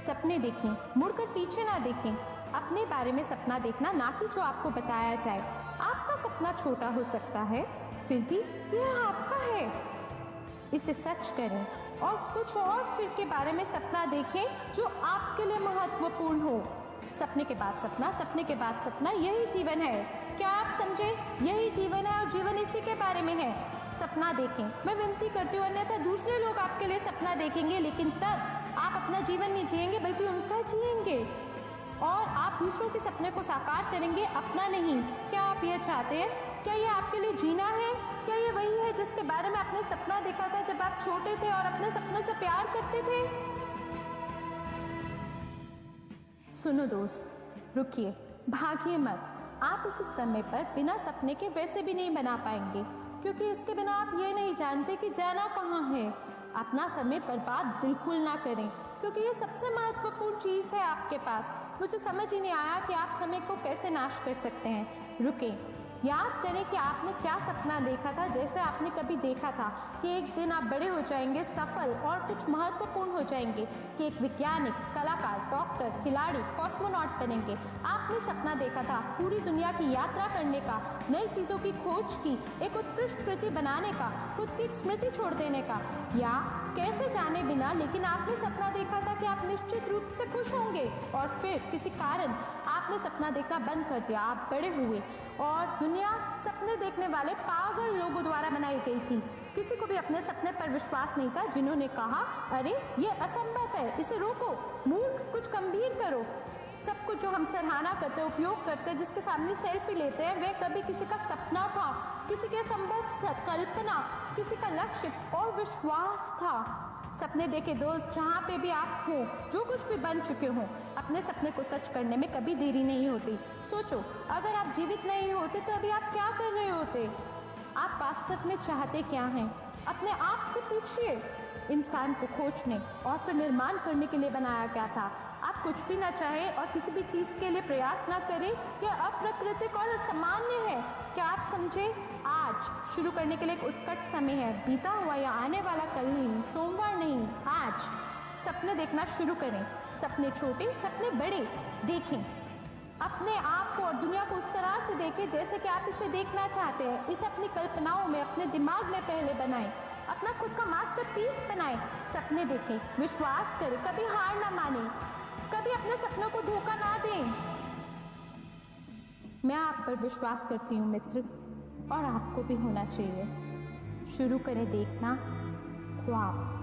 C: सपने देखें, मुड़कर पीछे ना देखें। अपने बारे में सपना देखना, ना कि जो आपको बताया जाए। आपका सपना छोटा हो सकता है, फिर भी यह आपका है। इसे सच करें और कुछ और फिर के बारे में सपना देखें जो आपके लिए महत्वपूर्ण हो। सपने के बाद सपना, सपने के बाद सपना, यही जीवन है। क्या आप समझे? यही जीवन है और जीवन इसी के बारे में है। सपना देखें, मैं विनती करती हूँ, अन्यथा दूसरे लोग आपके लिए सपना देखेंगे, लेकिन तब आप अपना जीवन नहीं जिएंगे बल्कि उनका जिएंगे और आप दूसरों के सपने को साकार करेंगे, अपना नहीं। क्या आप यह चाहते हैं? क्या ये आपके लिए जीना है? क्या ये वही है जिसके बारे में आपने सपना देखा था जब आप छोटे थे और अपने सपनों से प्यार करते थे? सुनो दोस्त, रुकिए, भागिए मत। आप इस समय पर बिना सपने के वैसे भी नहीं बना पाएंगे, क्योंकि इसके बिना आप ये नहीं जानते कि जाना कहाँ है। अपना समय बर्बाद बिल्कुल ना करें, क्योंकि ये सबसे महत्वपूर्ण चीज़ है आपके पास। मुझे समझ ही नहीं आया कि आप समय को कैसे नाश कर सकते हैं। रुकें, याद करें कि आपने क्या सपना देखा था। जैसे आपने कभी देखा था कि एक दिन आप बड़े हो जाएंगे, सफल और कुछ महत्वपूर्ण हो जाएंगे, कि एक वैज्ञानिक, कलाकार, डॉक्टर, खिलाड़ी, कॉस्मोनॉट बनेंगे। आपने सपना देखा था पूरी दुनिया की यात्रा करने का, नई चीज़ों की खोज की, एक उत्कृष्ट कृति बनाने का, खुद की एक स्मृति छोड़ देने का, या कैसे जाने बिना, लेकिन आपने सपना देखा था कि आप निश्चित रूप से खुश होंगे और फिर किसी कारण आपने सपना देखना बंद कर दिया। आप बड़े हुए और दुनिया सपने देखने वाले पागल लोगों द्वारा बनाई गई थी। किसी को भी अपने सपने पर विश्वास नहीं था, जिन्होंने कहा, अरे ये असंभव है, इसे रोको, मूर्ख, कुछ गंभीर करो। सब कुछ जो हम सराहना करते, उपयोग करते, जिसके सामने सेल्फी लेते हैं, वह कभी किसी का सपना था, किसी के संभव कल्पना, किसी का लक्ष्य और विश्वास था। सपने देखे दोस्त, जहाँ पे भी आप हो, जो कुछ भी बन चुके हो, अपने सपने को सच करने में कभी देरी नहीं होती। सोचो, अगर आप जीवित नहीं होते तो अभी आप क्या कर रहे होते? आप वास्तव में चाहते क्या हैं? अपने आप से पूछिए। इंसान को खोजने और फिर निर्माण करने के लिए बनाया गया था। आप कुछ भी ना चाहें और किसी भी चीज़ के लिए प्रयास ना करें, यह अप्राकृतिक और असामान्य है। क्या आप समझे? आज शुरू करने के लिए एक उत्कट समय है। बीता हुआ या आने वाला कल नहीं, सोमवार नहीं, आज सपने देखना शुरू करें। सपने छोटे, सपने बड़े देखें। अपने आप को और दुनिया को उस तरह से देखें जैसे कि आप इसे देखना चाहते हैं। इसे अपनी कल्पनाओं में, अपने दिमाग में पहले बनाएं। अपना खुद का मास्टरपीस बनाएं। सपने देखें, विश्वास करें, कभी हार ना मानें, कभी अपने सपनों को धोखा ना दें। मैं आप पर विश्वास करती हूँ मित्र, और आपको भी होना चाहिए। शुरू करें देखना ख्वाब।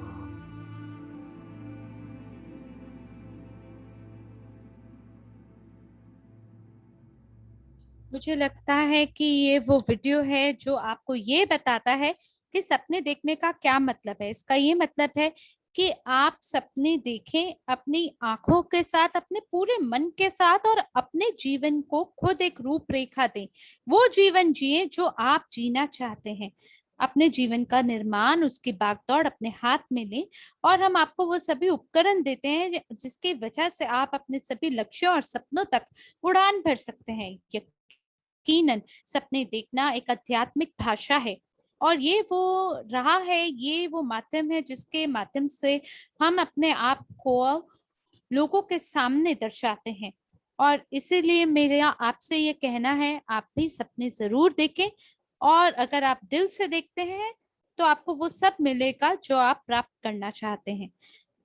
B: मुझे लगता है कि ये वो वीडियो है जो आपको ये बताता है कि सपने देखने का क्या मतलब है। इसका ये मतलब है कि आप सपने देखें अपनी आंखों के साथ, अपने पूरे मन के साथ, और अपने जीवन को खुद एक रूपरेखा दें। वो जीवन जिए जो आप जीना चाहते हैं। अपने जीवन का निर्माण, उसकी भागदौड़ अपने हाथ में लें, और हम आपको वो सभी उपकरण देते हैं जिसकी वजह से आप अपने सभी लक्ष्यों और सपनों तक उड़ान भर सकते हैं। यकीनन सपने देखना एक आध्यात्मिक भाषा है, और ये वो रहा है, ये वो माध्यम है जिसके माध्यम से हम अपने आप को लोगों के सामने दर्शाते हैं। और इसीलिए मेरा आपसे ये कहना है, आप भी सपने जरूर देखें, और अगर आप दिल से देखते हैं तो आपको वो सब मिलेगा जो आप प्राप्त करना चाहते हैं।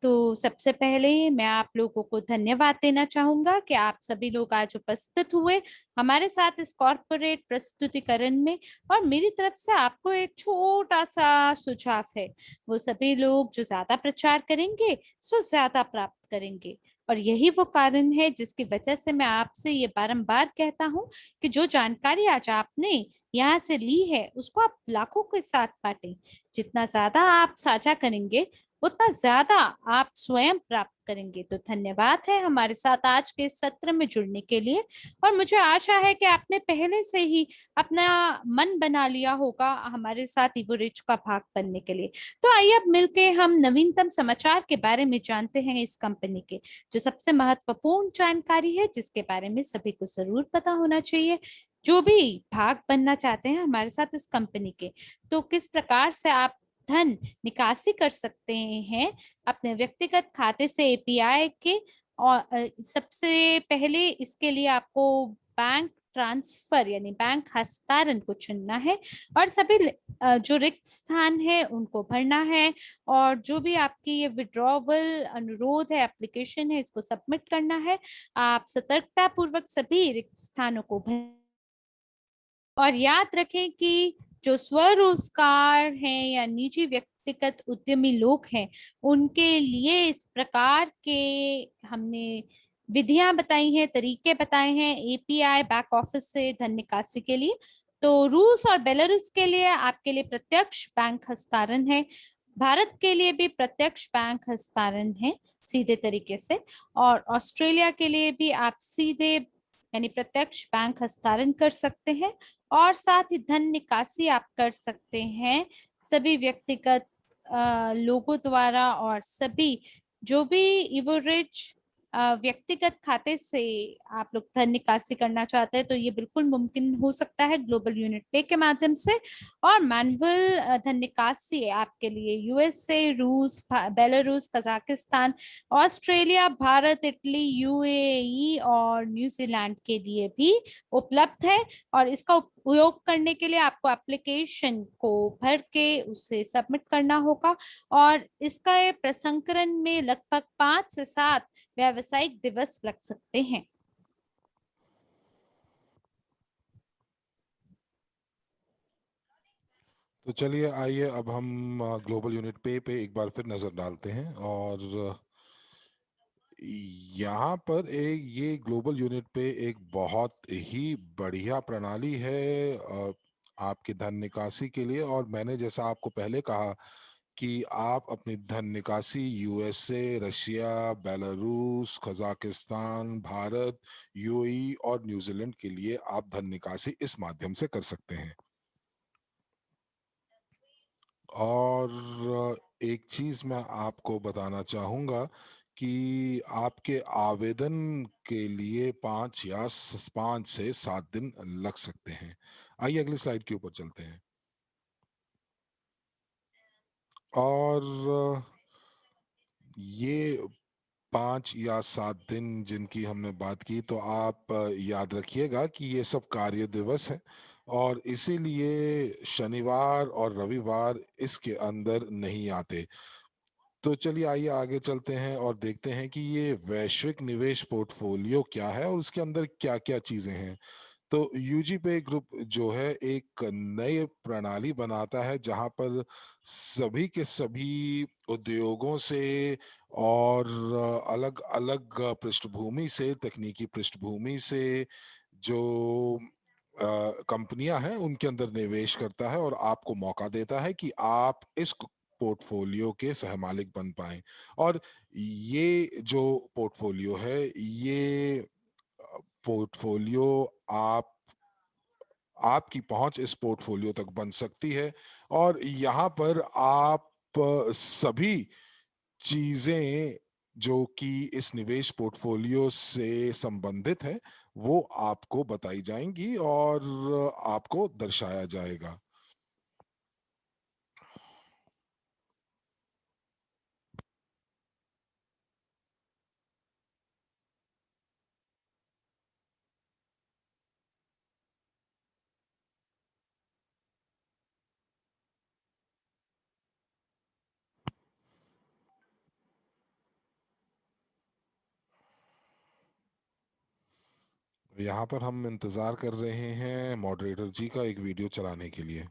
B: तो सबसे पहले मैं आप लोगों को धन्यवाद देना चाहूंगा कि आप सभी लोग आज उपस्थित हुए हमारे साथ इस कॉर्पोरेट प्रस्तुतिकरण में। और मेरी तरफ से आपको एक छोटा सा सुझाव है, वो सभी लोग जो ज्यादा प्रचार करेंगे सो ज्यादा प्राप्त करेंगे। और यही वो कारण है जिसकी वजह से मैं आपसे ये बारंबार कहता हूँ कि जो जानकारी आज आपने यहाँ से ली है उसको आप लाखों के साथ बांटें। जितना ज्यादा आप साझा करेंगे उतना ज्यादा आप स्वयं प्राप्त करेंगे। तो धन्यवाद है हमारे साथ आज के इस सत्र में जुड़ने के लिए। और मुझे आशा है कि आपने पहले से ही अपना मन बना लिया होगा हमारे साथ इवो रिच का भाग बनने के लिए। तो आइए अब मिलके हम नवीनतम समाचार के बारे में जानते हैं इस कंपनी के, जो सबसे महत्वपूर्ण जानकारी है जिसके बारे में सभी को जरूर पता होना चाहिए जो भी भाग बनना चाहते हैं हमारे साथ इस कंपनी के। तो किस प्रकार से आप धन निकासी कर सकते हैं अपने व्यक्तिगत खाते से एपीआई के। और सबसे पहले इसके लिए आपको बैंक ट्रांसफर यानी बैंक हस्तांतरण को चुनना है, और सभी जो रिक्त स्थान है उनको भरना है, और जो भी आपकी ये विड्रॉवल अनुरोध है, एप्लीकेशन है, इसको सबमिट करना है। आप सतर्कता पूर्वक सभी रिक्त स्थानों को भर, और याद रखें कि जो स्वरोजगार हैं या निजी व्यक्तिगत उद्यमी लोग हैं उनके लिए इस प्रकार के हमने विधियां बताई हैं, तरीके बताए हैं एपीआई बैक ऑफिस से धन निकासी के लिए। तो रूस और बेलारूस के लिए आपके लिए प्रत्यक्ष बैंक हस्तांतरण है। भारत के लिए भी प्रत्यक्ष बैंक हस्तांतरण है सीधे तरीके से। और ऑस्ट्रेलिया के लिए भी आप सीधे यानी प्रत्यक्ष बैंक हस्तांतरण कर सकते हैं। और साथ ही धन निकासी आप कर सकते हैं सभी व्यक्तिगत लोगों द्वारा, और सभी जो भी इवोरिच व्यक्तिगत खाते से आप लोग धन निकासी करना चाहते हैं तो ये बिल्कुल मुमकिन हो सकता है ग्लोबल यूनिट पे के माध्यम से। और मैनुअल धन निकासी आपके लिए यूएसए, रूस, Belarus, Kazakhstan, Australia, Bharat, Italy, UAE और न्यूजीलैंड के लिए भी उपलब्ध है। और इसका उपयोग करने के लिए आपको एप्लीकेशन को भर के उसे सबमिट करना होगा, और इसका प्रसंस्करण में लगभग 5 से 7 व्यावसायिक दिवस लग सकते हैं।
A: तो चलिए आइए अब हम ग्लोबल यूनिट पे एक बार फिर नजर डालते हैं। और यहाँ पर एक ये ग्लोबल यूनिट पे एक बहुत ही बढ़िया प्रणाली है आपके धन निकासी के लिए। और मैंने जैसा आपको पहले कहा कि आप अपनी धन निकासी USA, Russia, Belarus, Kazakhstan, Bharat, UAE और न्यूजीलैंड के लिए आप धन निकासी इस माध्यम से कर सकते हैं। और एक चीज मैं आपको बताना चाहूंगा कि आपके आवेदन के लिए 5 से 7 दिन लग सकते हैं। आइए अगली स्लाइड के ऊपर चलते हैं। और ये 5 या 7 दिन जिनकी हमने बात की, तो आप याद रखिएगा कि ये सब कार्य दिवस हैं और इसीलिए शनिवार और रविवार इसके अंदर नहीं आते। तो चलिए आइए आगे चलते हैं और देखते हैं कि ये वैश्विक निवेश पोर्टफोलियो क्या है और उसके अंदर क्या क्या चीजें हैं। तो यूजी पे ग्रुप जो है एक नई प्रणाली बनाता है जहां पर सभी के सभी उद्योगों से और अलग अलग पृष्ठभूमि से, तकनीकी पृष्ठभूमि से जो कंपनियां हैं उनके अंदर निवेश करता है और आपको मौका देता है कि आप इस पोर्टफोलियो के सहमालिक बन पाएं। और ये जो पोर्टफोलियो है, ये पोर्टफोलियो आप आपकी पहुंच इस पोर्टफोलियो तक बन सकती है। और यहाँ पर आप सभी चीजें जो कि इस निवेश पोर्टफोलियो से संबंधित है वो आपको बताई जाएंगी और आपको दर्शाया जाएगा। यहाँ पर हम इंतजार कर रहे हैं मॉडरेटर जी का एक वीडियो चलाने के लिए।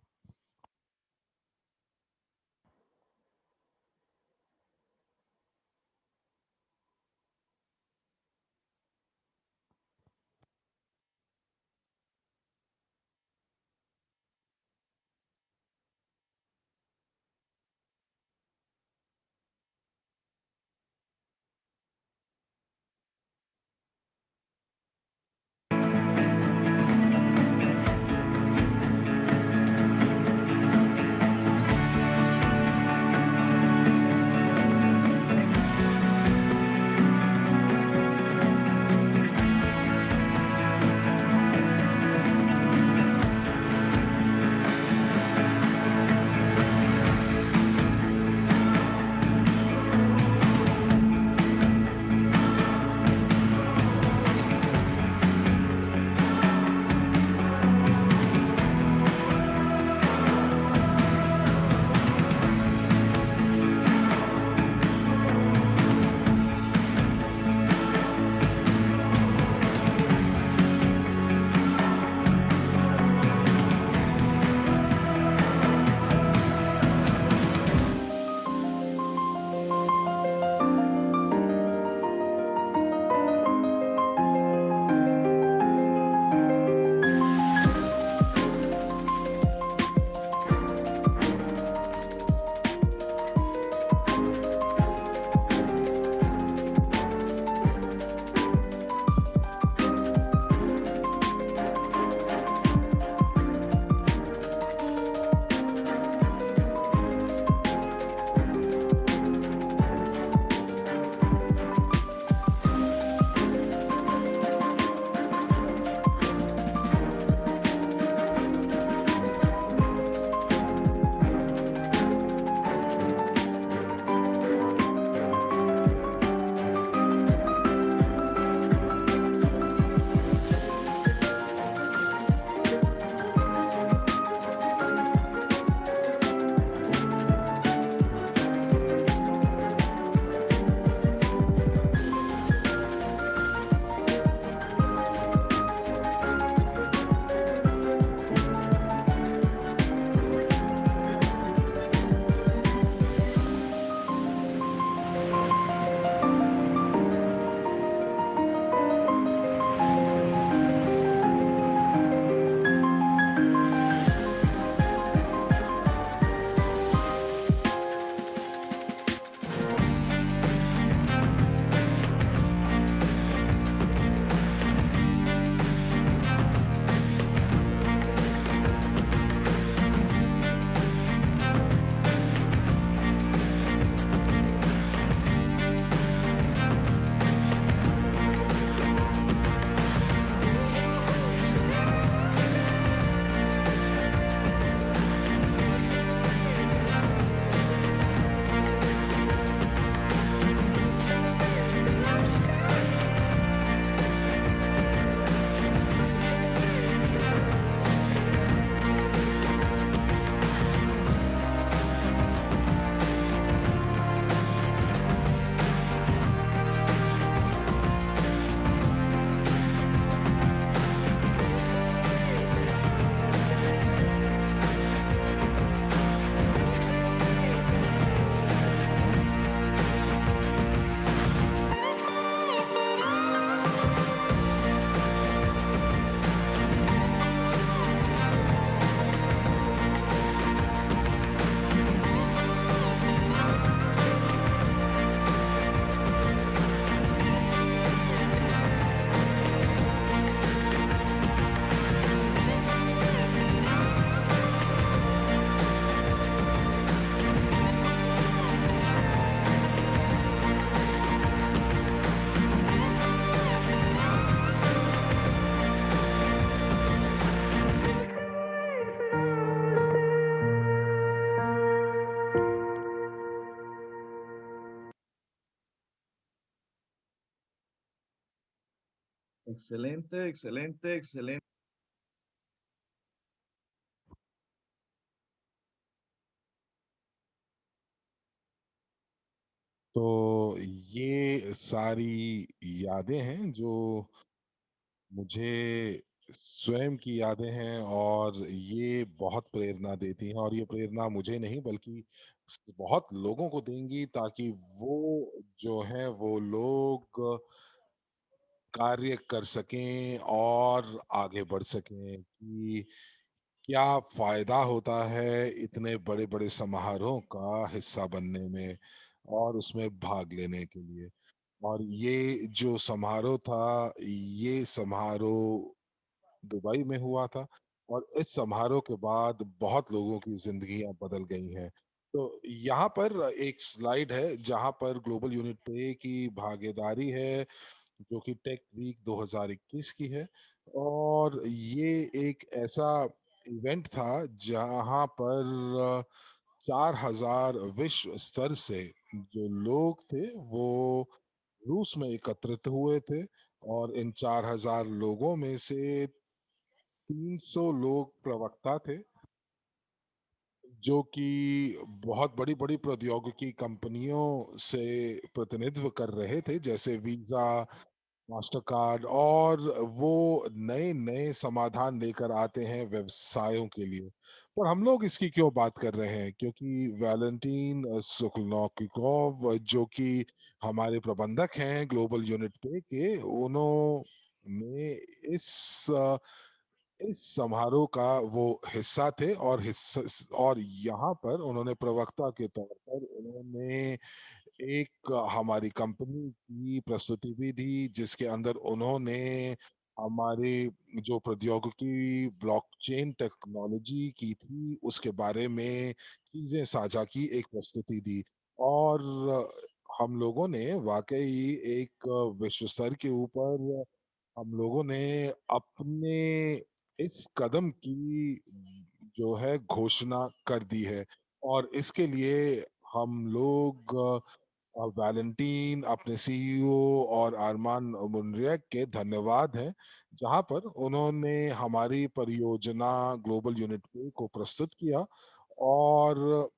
D: Excelente, excelente, excelente.
A: तो ये सारी यादें हैं जो मुझे स्वयं की यादें हैं, और ये बहुत प्रेरणा देती हैं, और ये प्रेरणा मुझे नहीं बल्कि बहुत लोगों को देंगी, ताकि वो जो हैं वो लोग कार्य कर सकें और आगे बढ़ सकें कि क्या फायदा होता है इतने बड़े-बड़े समारोह का हिस्सा बनने में और उसमें भाग लेने के लिए। और ये जो समारोह था, ये समारोह दुबई में हुआ था, और इस समारोह के बाद बहुत लोगों की ज़िंदगियाँ बदल गई हैं। तो यहाँ पर एक स्लाइड है जहाँ पर ग्लोबल यूनिट पे की भागीदारी है, जो कि टेक वीक 2021 की है, और ये एक ऐसा इवेंट था जहाँ पर 4000 विश्व स्तर से जो लोग थे वो रूस में एकत्रित हुए थे, और इन 4000 लोगों में से 300 लोग प्रवक्ता थे, जो कि बहुत बड़ी-बड़ी प्रौद्योगिकी कंपनियों से प्रतिनिधित्व कर रहे थे, जैसे वीज़ा, मास्टरकार्ड, और वो नए-नए समाधान लेकर आते हैं व्यवसायों के लिए। पर हम लोग इसकी क्यों बात कर रहे हैं? क्योंकि वैलेंटाइन सुकलौकिकॉव, जो कि हमारे प्रबंधक हैं ग्लोबल यूनिट पे के, उन्होंने इस इस समारोह का वो हिस्सा थे, और और यहाँ पर उन्होंने प्रवक्ता के तौर पर उन्होंने एक हमारी कंपनी की प्रस्तुति भी दी, जिसके अंदर उन्होंने हमारी जो प्रौद्योगिकी ब्लॉकचेन टेक्नोलॉजी की थी उसके बारे में चीजें साझा की, एक प्रस्तुति दी, और हम लोगों ने वाकई एक विश्व स्तर के ऊपर हम लोगों ने अपने इस कदम की जो है घोषणा कर दी है, और इसके लिए हम लोग वैलेंटीन, अपने सीईओ और अरमान मुनरिया के धन्यवाद हैं, जहां पर उन्होंने हमारी परियोजना ग्लोबल यूनिट पे को प्रस्तुत किया, और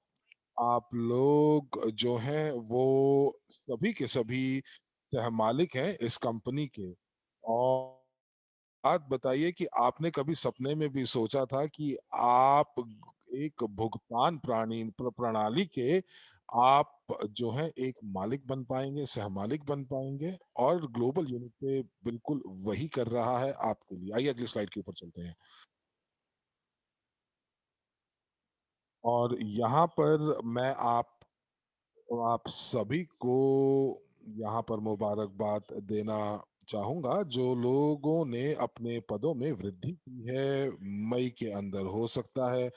A: आप लोग जो हैं वो सभी के सभी सहमालिक हैं इस कंपनी के। और बात बताइए कि आपने कभी सपने में भी सोचा था कि आप एक भुगतान प्रणाली के आप जो है एक मालिक बन पाएंगे, सहमालिक बन पाएंगे, और ग्लोबल यूनिट पे बिल्कुल वही कर रहा है आपके लिए। आइए अगली स्लाइड के ऊपर चलते हैं। और यहाँ पर मैं आप सभी को यहाँ पर मुबारकबाद देना चाहूँगा, जो लोगों ने अपने पदों में वृद्धि की है मई के अंदर। हो सकता है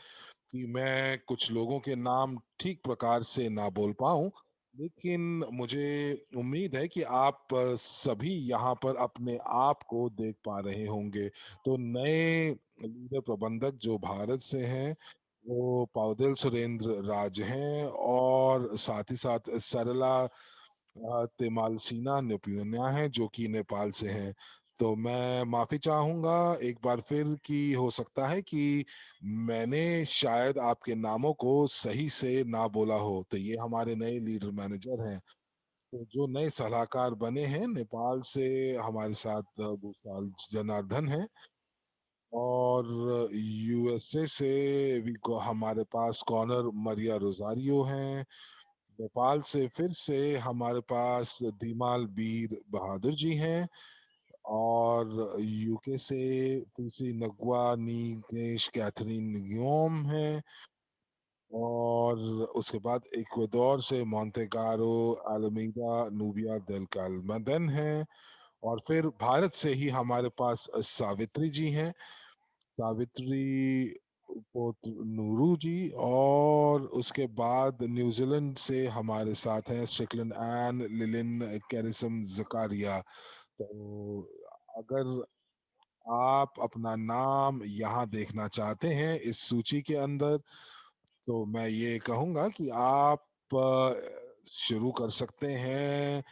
A: कि मैं कुछ लोगों के नाम ठीक प्रकार से ना बोल पाऊँ, लेकिन मुझे उम्मीद है कि आप सभी यहाँ पर अपने आप को देख पा रहे होंगे। तो नए लीडर प्रबंधक जो भारत से हैं, वो पाउदेल सुरेंद्र राज हैं, और साथ ही साथ सरला तिमालसीना न्योपियोनिया हैं, जो कि नेपाल से हैं। तो मैं माफी चाहूंगा एक बार फिर कि हो सकता है कि मैंने शायद आपके नामों को सही से ना बोला हो। तो ये हमारे नए लीडर मैनेजर हैं, तो जो नए सलाहकार बने हैं नेपाल से, हमारे साथ भूपाल जनार्दन हैं, और यूएसए से भी हमारे पास कॉनर मरिया रोजारियो हैं। नेपाल से फिर से हमारे पास धीमाल बीर बहादुर जी हैं, और यूके से तुलसी नगवा नीकेश कैथरीन गियोम हैं, और उसके बाद इक्वाडोर से मोंटेगारो अल्मीदा नूबिया देल कालमदन हैं, और फिर भारत से ही हमारे पास सावित्री जी हैं, सावित्री पोतनूरू जी, और उसके बाद न्यूजीलैंड से हमारे साथ हैं स्ट्रिकलैंड एंड लिलिन कैरिसम जकारिया। तो अगर आप अपना नाम यहाँ देखना चाहते हैं इस सूची के अंदर, तो मैं ये कहूँगा कि आप शुरू कर सकते हैं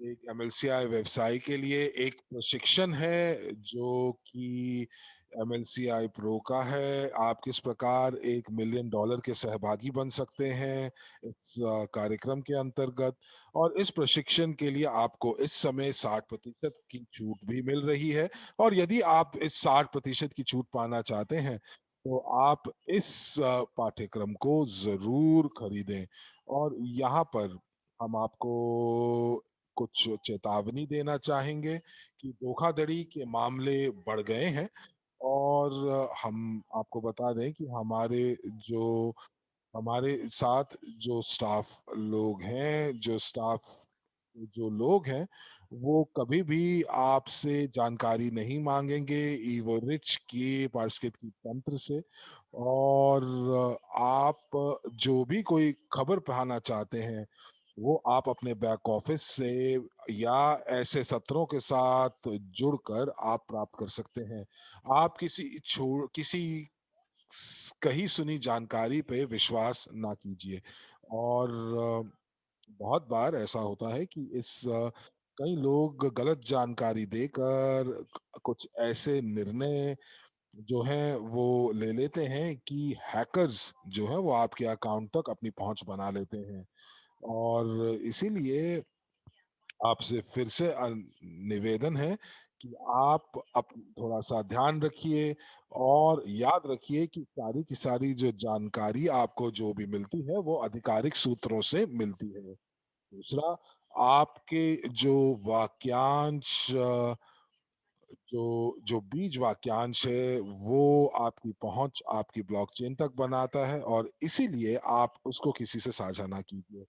A: एक एमएलसीआई व्यवसाय के लिए एक प्रशिक्षण है जो कि एमएलसीआई प्रो का है। आप किस प्रकार $1 मिलियन के सहभागी बन सकते हैं इस कार्यक्रम के अंतर्गत। और इस प्रशिक्षण के लिए आपको इस समय 60% की छूट भी मिल रही है। और यदि आप इस 60% की छूट पाना चाहते हैं तो आप इस पाठ्यक्रम को जरूर खरीदें। और यहाँ पर हम आपको कुछ चेतावनी देना चाहेंगे कि धोखाधड़ी के मामले बढ़ गए हैं। और हम आपको बता दें कि हमारे साथ जो स्टाफ लोग हैं, जो लोग हैं, वो कभी भी आपसे जानकारी नहीं मांगेंगे ईवो रिच के पारिस्थितिकी तंत्र से। और आप जो भी कोई खबर पाना चाहते हैं वो आप अपने बैक ऑफिस से या ऐसे सत्रों के साथ जुड़कर आप प्राप्त कर सकते हैं। आप किसी कही सुनी जानकारी पे विश्वास ना कीजिए। और बहुत बार ऐसा होता है कि कई लोग गलत जानकारी देकर कुछ ऐसे निर्णय जो हैं वो ले लेते हैं कि हैकर्स जो है वो आपके अकाउंट तक अपनी पहुंच बना लेते हैं। और इसीलिए आपसे फिर से निवेदन है कि आप थोड़ा सा ध्यान रखिए और याद रखिए कि सारी की सारी जो जानकारी आपको जो भी मिलती है वो आधिकारिक सूत्रों से मिलती है। दूसरा, आपके जो वाक्यांश जो जो बीज वाक्यांश है वो आपकी पहुंच आपकी ब्लॉकचेन तक बनाता है। और इसीलिए आप उसको किसी से साझा ना कीजिए।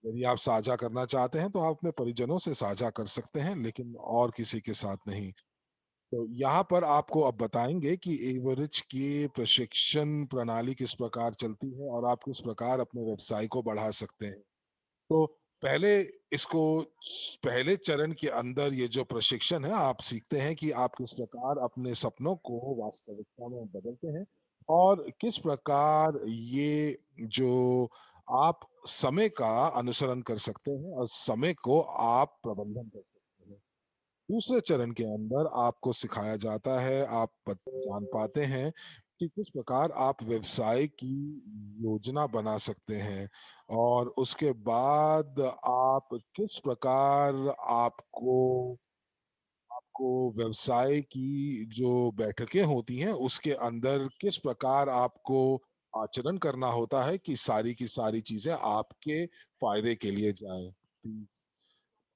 A: यदि आप साझा करना चाहते हैं तो आप अपने परिजनों से साझा कर सकते हैं, लेकिन और किसी के साथ नहीं। तो यहाँ पर आपको अब बताएंगे कि एवरेज की प्रशिक्षण प्रणाली किस प्रकार चलती है और आप किस प्रकार अपने व्यवसाय को बढ़ा सकते हैं। तो पहले इसको पहले चरण के अंदर ये जो प्रशिक्षण है आप सीखते हैं कि आप किस प्रकार अपने सपनों को वास्तविकता में बदलते हैं और किस प्रकार ये जो आप समय का अनुसरण कर सकते हैं और समय को आप प्रबंधन कर सकते हैं। दूसरे चरण के अंदर आपको सिखाया जाता है, आप जान पाते हैं कि किस प्रकार आप व्यवसाय की योजना बना सकते हैं। और उसके बाद आप किस प्रकार आपको आपको व्यवसाय की जो बैठकें होती हैं उसके अंदर किस प्रकार आपको आचरण करना होता है कि सारी की सारी चीजें आपके फायदे के लिए जाएं।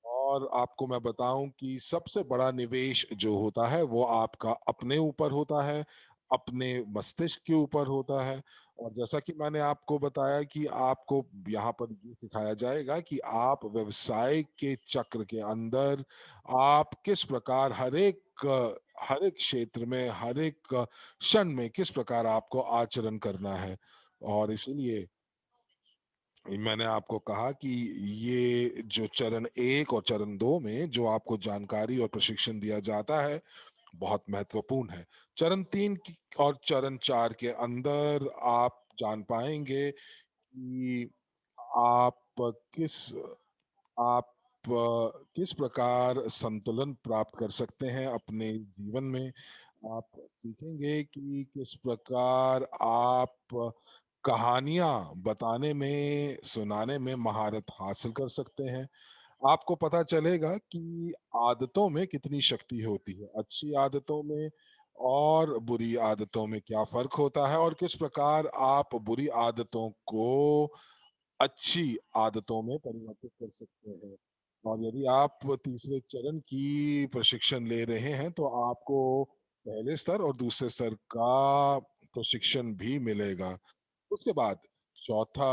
A: और आपको मैं बताऊं कि सबसे बड़ा निवेश जो होता है वो आपका अपने ऊपर होता है, अपने मस्तिष्क के ऊपर होता है। और जैसा कि मैंने आपको बताया कि आपको यहाँ पर ये सिखाया जाएगा कि आप व्यवसाय के चक्र के अंदर आप किस प्रकार हर एक क्षेत्र में हर एक क्षण में किस प्रकार आपको आचरण करना है। और इसीलिए मैंने आपको कहा कि ये जो चरण 1 और चरण 2 में जो आपको जानकारी और प्रशिक्षण दिया जाता है बहुत महत्वपूर्ण है। चरण 3 और चरण 4 के अंदर आप जान पाएंगे कि आप किस आप किस प्रकार संतुलन प्राप्त कर सकते हैं अपने जीवन में। आप सीखेंगे कि किस प्रकार आप कहानियां बताने में सुनाने में महारत हासिल कर सकते हैं। आपको पता चलेगा कि आदतों में कितनी शक्ति होती है, अच्छी आदतों में और बुरी आदतों में क्या फर्क होता है और किस प्रकार आप बुरी आदतों को अच्छी आदतों में परिवर्तित कर सकते हैं। और यदि आप तीसरे चरण की प्रशिक्षण ले रहे हैं तो आपको पहले स्तर और दूसरे स्तर का प्रशिक्षण भी मिलेगा। उसके बाद चौथा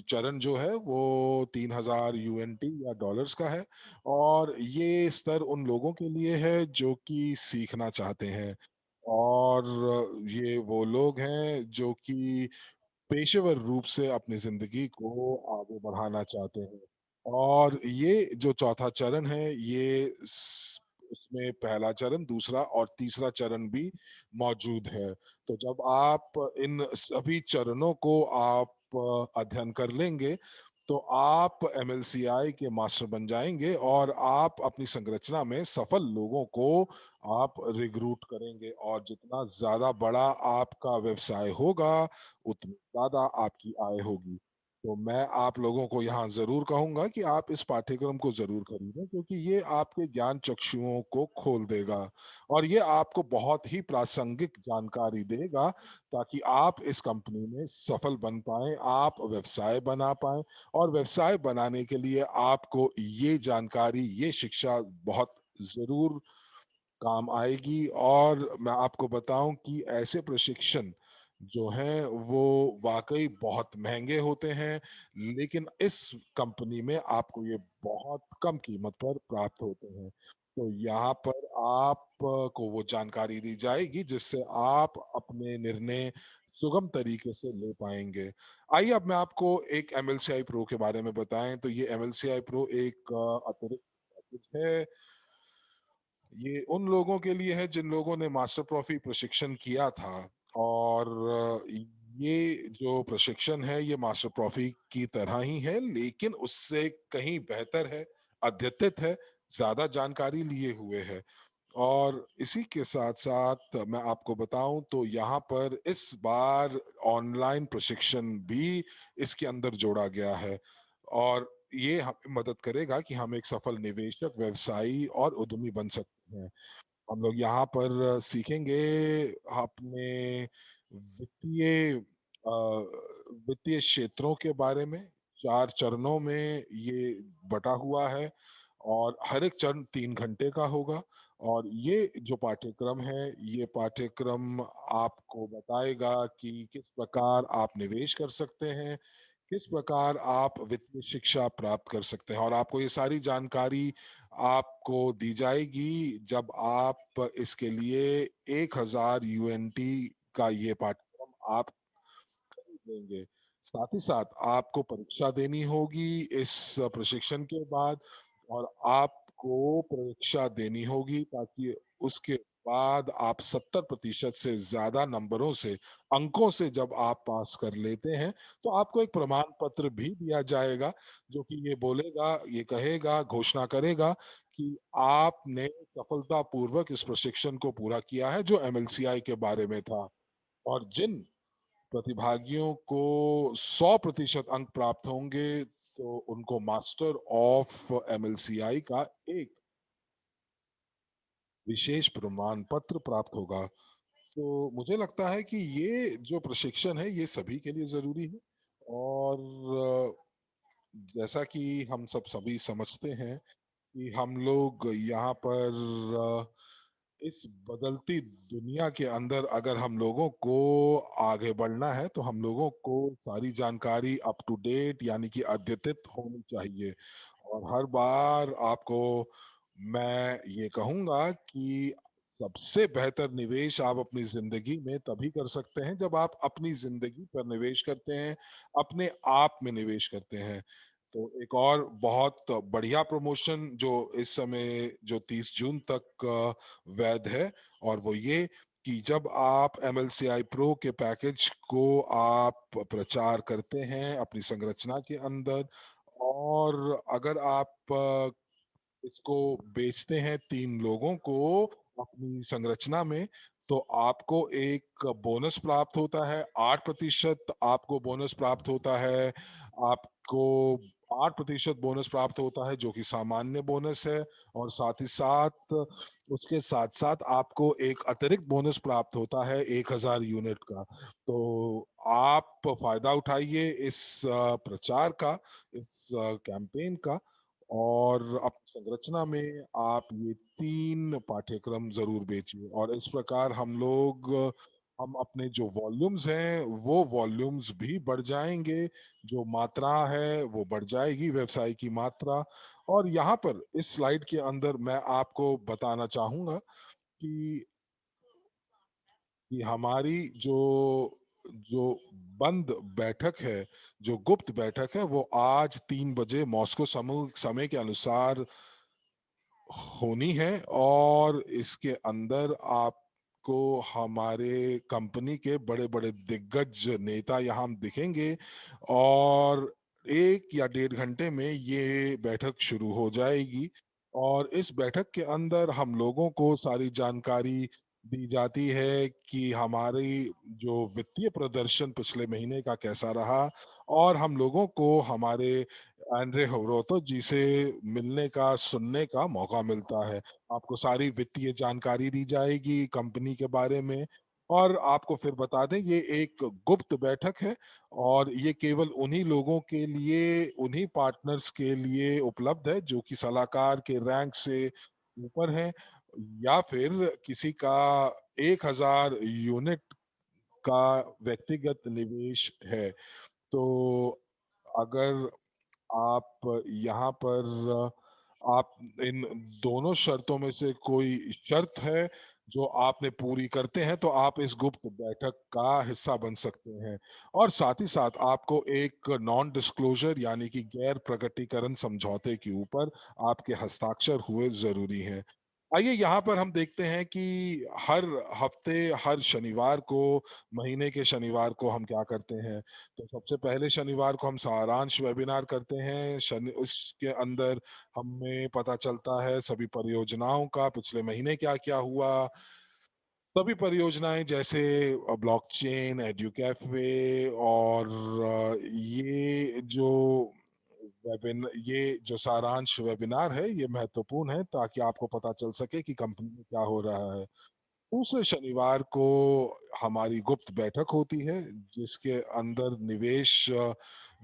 A: चरण जो है वो 3000 UNT या डॉलर्स का है। और ये स्तर उन लोगों के लिए है जो कि सीखना चाहते हैं। और ये वो लोग हैं जो कि पेशेवर रूप से अपनी जिंदगी को आगे बढ़ाना चाहते हैं। और ये जो चौथा चरण है इसमें पहला चरण, दूसरा और तीसरा चरण भी मौजूद है। तो जब आप इन सभी चरणों को आप अध्ययन कर लेंगे तो आप एमएलसीआई के मास्टर बन जाएंगे और आप अपनी संरचना में सफल लोगों को आप रिक्रूट करेंगे, और जितना ज्यादा बड़ा आपका व्यवसाय होगा उतनी ज्यादा आपकी आय होगी। तो मैं आप लोगों को यहाँ जरूर कहूंगा कि आप इस पाठ्यक्रम को जरूर खरीदें, क्योंकि ये आपके ज्ञान चक्षुओं को खोल देगा और ये आपको बहुत ही प्रासंगिक जानकारी देगा, ताकि आप इस कंपनी में सफल बन पाएं, आप व्यवसाय बना पाएं। और व्यवसाय बनाने के लिए आपको ये जानकारी, ये शिक्षा बहुत जरूर काम आएगी। और मैं आपको बताऊं कि ऐसे प्रशिक्षण जो हैं वो वाकई बहुत महंगे होते हैं, लेकिन इस कंपनी में आपको ये बहुत कम कीमत पर प्राप्त होते हैं। तो यहाँ पर आपको वो जानकारी दी जाएगी जिससे आप अपने निर्णय सुगम तरीके से ले पाएंगे। आइए अब मैं आपको एक एमएलसीआई प्रो के बारे में बताएं। तो ये एमएलसीआई प्रो एक अतिरिक्त पैकेज है। ये उन लोगों के लिए है जिन लोगों ने मास्टर प्रॉफी प्रशिक्षण किया था, और ये जो प्रशिक्षण है ये मास्टर प्रॉफी की तरह ही है, लेकिन उससे कहीं बेहतर है, अद्यतित है, ज्यादा जानकारी लिए हुए है। और इसी के साथ साथ मैं आपको बताऊं तो यहाँ पर इस बार ऑनलाइन प्रशिक्षण भी इसके अंदर जोड़ा गया है, और ये हमें मदद करेगा कि हम एक सफल निवेशक, व्यवसायी और उद्यमी बन सकते हैं। हम लोग यहाँ पर सीखेंगे अपने वित्तीय वित्तीय क्षेत्रों के बारे में। 4 चरणों में ये बटा हुआ है और हर एक चरण 3 घंटे का होगा। और ये जो पाठ्यक्रम है, ये पाठ्यक्रम आपको बताएगा कि किस प्रकार आप निवेश कर सकते हैं, किस प्रकार आप वित्तीय शिक्षा प्राप्त कर सकते हैं, और आपको ये सारी जानकारी आपको दी जाएगी जब आप इसके लिए 1,000 UNT का ये पाठ्यक्रम आप देंगे। साथ ही साथ आपको परीक्षा देनी होगी इस प्रशिक्षण के बाद, और आपको परीक्षा देनी होगी ताकि उसके बाद आप 70% से ज्यादा नंबरों से, अंकों से जब आप पास कर लेते हैं, तो आपको एक प्रमाण पत्र भी दिया जाएगा जो कि ये बोलेगा, ये कहेगा, घोषणा करेगा कि आपने सफलतापूर्वक इस प्रशिक्षण को पूरा किया है जो एमएलसीआई के बारे में था। और जिन प्रतिभागियों को 100% अंक प्राप्त होंगे तो उनको मास्टर ऑफ एमएलसीआई का एक विशेष प्रमाण पत्र प्राप्त होगा। तो मुझे लगता है कि ये जो प्रशिक्षण है ये सभी के लिए जरूरी है। और जैसा कि हम सब सभी समझते हैं कि हम लोग यहाँ पर इस बदलती दुनिया के अंदर अगर हम लोगों को आगे बढ़ना है तो हम लोगों को सारी जानकारी अप टू डेट यानी कि अद्यतित होनी चाहिए। और हर बार आपको मैं ये कहूंगा कि सबसे बेहतर निवेश आप अपनी जिंदगी में तभी कर सकते हैं जब आप अपनी जिंदगी पर निवेश करते हैं, अपने आप में निवेश करते हैं। तो एक और बहुत बढ़िया प्रमोशन जो इस समय जो 30 जून तक वैध है, और वो ये कि जब आप एमएलसीआई प्रो के पैकेज को आप प्रचार करते हैं अपनी संरचना के अंदर, और अगर आप इसको बेचते हैं 3 लोगों को अपनी संरचना में, तो आपको एक बोनस प्राप्त होता है। 8% आपको बोनस प्राप्त होता है। आपको 8% बोनस प्राप्त होता है जो कि सामान्य बोनस है, और साथ ही साथ उसके साथ साथ आपको एक अतिरिक्त बोनस प्राप्त होता है 1,000 यूनिट का। तो आप फायदा उठाइए इस प्रचार का, इस कैंपेन का, और अपनी संरचना में आप ये 3 पाठ्यक्रम जरूर बेचिए। और इस प्रकार हम अपने जो वॉल्यूम्स हैं वो वॉल्यूम्स भी बढ़ जाएंगे, जो मात्रा है वो बढ़ जाएगी, व्यवसाय की मात्रा। और यहाँ पर इस स्लाइड के अंदर मैं आपको बताना चाहूंगा कि हमारी जो जो बंद बैठक है, जो गुप्त बैठक है, वो आज 3 बजे मॉस्को समय के अनुसार होनी है। और इसके अंदर आपको हमारे कंपनी के बड़े बड़े दिग्गज नेता यहाँ दिखेंगे, और 1 या 1.5 घंटे में ये बैठक शुरू हो जाएगी और इस बैठक के अंदर हम लोगों को सारी जानकारी दी जाती है कि हमारी जो वित्तीय प्रदर्शन पिछले महीने का कैसा रहा और हम लोगों को हमारे एंड्रे होरोतो जी से मिलने का, सुनने का मौका मिलता है। आपको सारी वित्तीय जानकारी दी जाएगी कंपनी के बारे में और आपको फिर बता दें ये एक गुप्त बैठक है और ये केवल उन्हीं लोगों के लिए, उन्हीं पार्टनर्स के लिए उपलब्ध है जो कि सलाहकार के रैंक से ऊपर हैं या फिर किसी का 1000 यूनिट का व्यक्तिगत निवेश है। तो अगर आप यहाँ पर आप इन दोनों शर्तों में से कोई शर्त है जो आपने पूरी करते हैं तो आप इस गुप्त बैठक का हिस्सा बन सकते हैं और साथ ही साथ आपको एक नॉन डिस्क्लोजर यानी कि गैर प्रकटीकरण समझौते के ऊपर आपके हस्ताक्षर हुए जरूरी हैं। आइए यहाँ पर हम देखते हैं कि हर हफ्ते, हर शनिवार को, महीने के शनिवार को हम क्या करते हैं। तो सबसे पहले शनिवार को हम सारांश वेबिनार करते हैं। उसके अंदर हमें पता चलता है सभी परियोजनाओं का पिछले महीने क्या-क्या हुआ। सभी परियोजनाएं जैसे ब्लॉकचेन, एडुकैफे और ये जो सारांश वेबिनार है ये महत्वपूर्ण है ताकि आपको पता चल सके कि कंपनी में क्या हो रहा है। दूसरे शनिवार को हमारी गुप्त बैठक होती है जिसके अंदर निवेश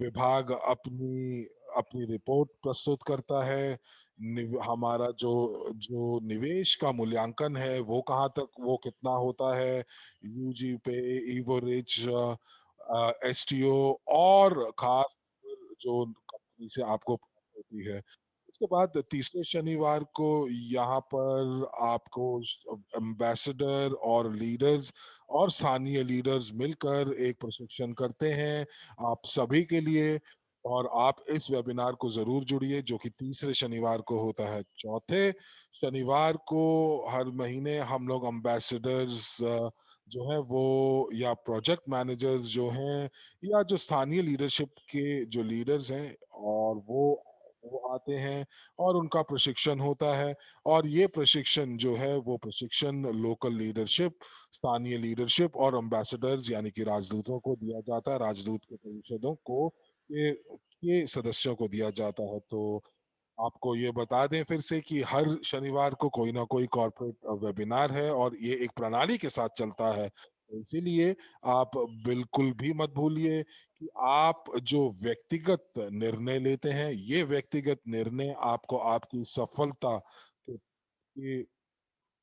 A: विभाग अपनी अपनी रिपोर्ट प्रस्तुत करता है। हमारा जो जो निवेश का मूल्यांकन है वो कहाँ तक, वो कितना होता है, यूजी पे, इवोरिच, एसटीओ और खास जो कंपनी से आपको प्राप्त होती है। उसके बाद तीसरे शनिवार को यहाँ पर आपको एम्बेसडर और लीडर्स और स्थानीय लीडर्स मिलकर एक प्रशिक्षण करते हैं आप सभी के लिए और आप इस वेबिनार को जरूर जुड़िए जो कि तीसरे शनिवार को होता है। चौथे शनिवार को हर महीने हम लोग एम्बेसडर्स जो है वो या प्रोजेक्ट मैनेजर्स जो हैं या जो स्थानीय लीडरशिप के जो लीडर्स हैं और वो आते हैं और उनका प्रशिक्षण होता है और ये प्रशिक्षण जो है वो प्रशिक्षण लोकल लीडरशिप, स्थानीय लीडरशिप और एम्बेसडर्स यानी कि राजदूतों को दिया जाता है, राजदूत के परिषदों को ये सदस्यों को दिया जाता है। तो आपको ये बता दें फिर से कि हर शनिवार को कोई ना कोई कॉर्पोरेट वेबिनार है और ये एक प्रणाली के साथ चलता है। तो इसीलिए आप बिल्कुल भी मत भूलिए कि आप जो व्यक्तिगत निर्णय लेते हैं, ये व्यक्तिगत निर्णय आपको आपकी सफलता के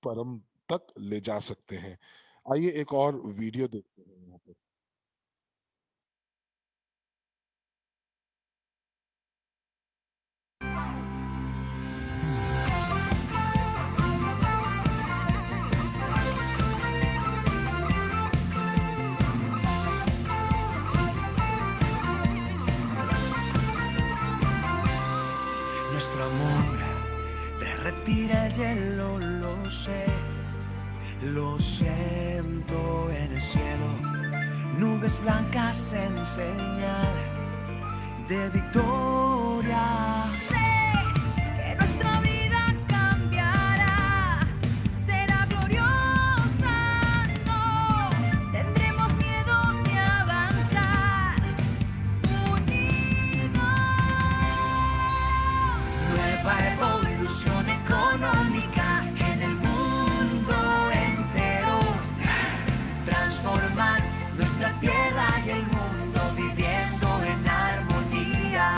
A: परम तक ले जा सकते हैं। आइए एक और वीडियो देखते हैं यहाँ पे।
E: Nuestro amor derretirá el hielo, lo siento en el cielo, nubes blancas en señal de victoria.
F: Sé que nuestra vida cambiará, será gloriosa, no tendremos miedo de avanzar, unidos.
E: Nueva evolución económica en el mundo entero, transformar nuestra tierra y el mundo viviendo en armonía.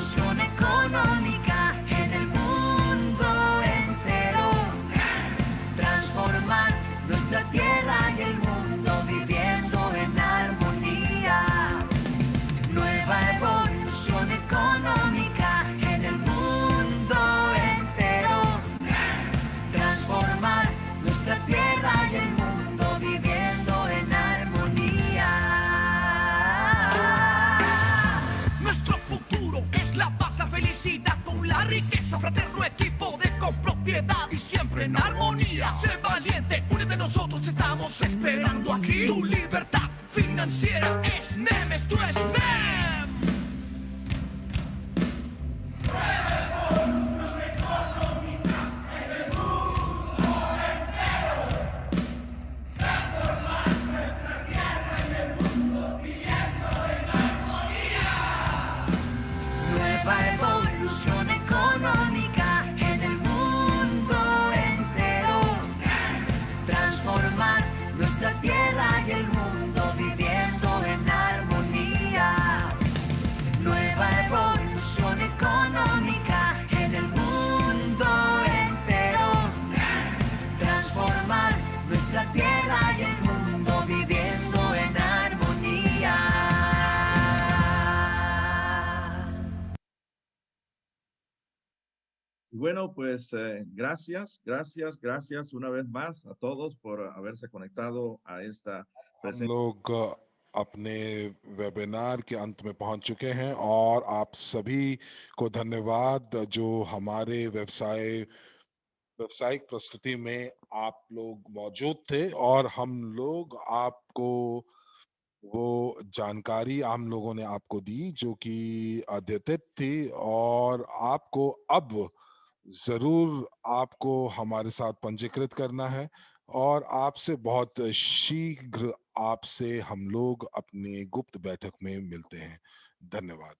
E: revolución económica en el mundo entero. Transformar nuestra tierra y el mundo viviendo en armonía. Nueva evolución económica en el mundo entero. Transformar nuestra tierra y el mundo viviendo en armonía.
G: Nuestro futuro es la paz, la felicidad con la riqueza, fraterno equipo de copropiedad y siempre en armonía. Sé valiente, únete a nosotros, estamos esperando aquí. Tu libertad financiera es NEM, esto es NEM.
E: Nueva evolución económica en el mundo entero. Transformar nuestra tierra y el mundo viviendo en armonía. Nueva evolución económica en el mundo entero. Transformar nuestra tierra y el mundo viviendo en armonía.
D: Y bueno, pues gracias una vez más a todos por haberse conectado a esta
A: हम
D: presentación.
A: लोग अपने webinar के अंत में पहुंच चुके हैं और आप सभी को धन्यवाद जो हमारे व्यावसायिक प्रस्तुति में आप लोग मौजूद थे और हम लोग आपको वो जानकारी हम लोगों ने आपको दी जो कि अद्यतित थी और आपको अब जरूर आपको हमारे साथ पंजीकृत करना है और आपसे बहुत शीघ्र आपसे हम लोग अपनी गुप्त बैठक में मिलते हैं। धन्यवाद।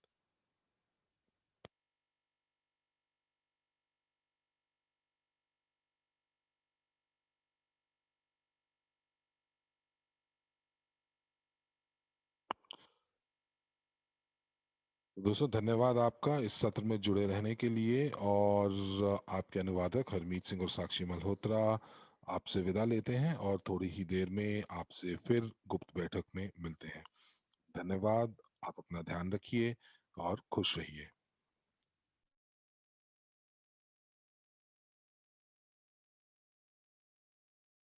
A: दोस्तों धन्यवाद आपका इस सत्र में जुड़े रहने के लिए और आपके अनुवादक हरमीत सिंह और साक्षी मल्होत्रा आपसे विदा लेते हैं और थोड़ी ही देर में आपसे फिर गुप्त बैठक में मिलते हैं। धन्यवाद। आप अपना ध्यान रखिए और खुश रहिए।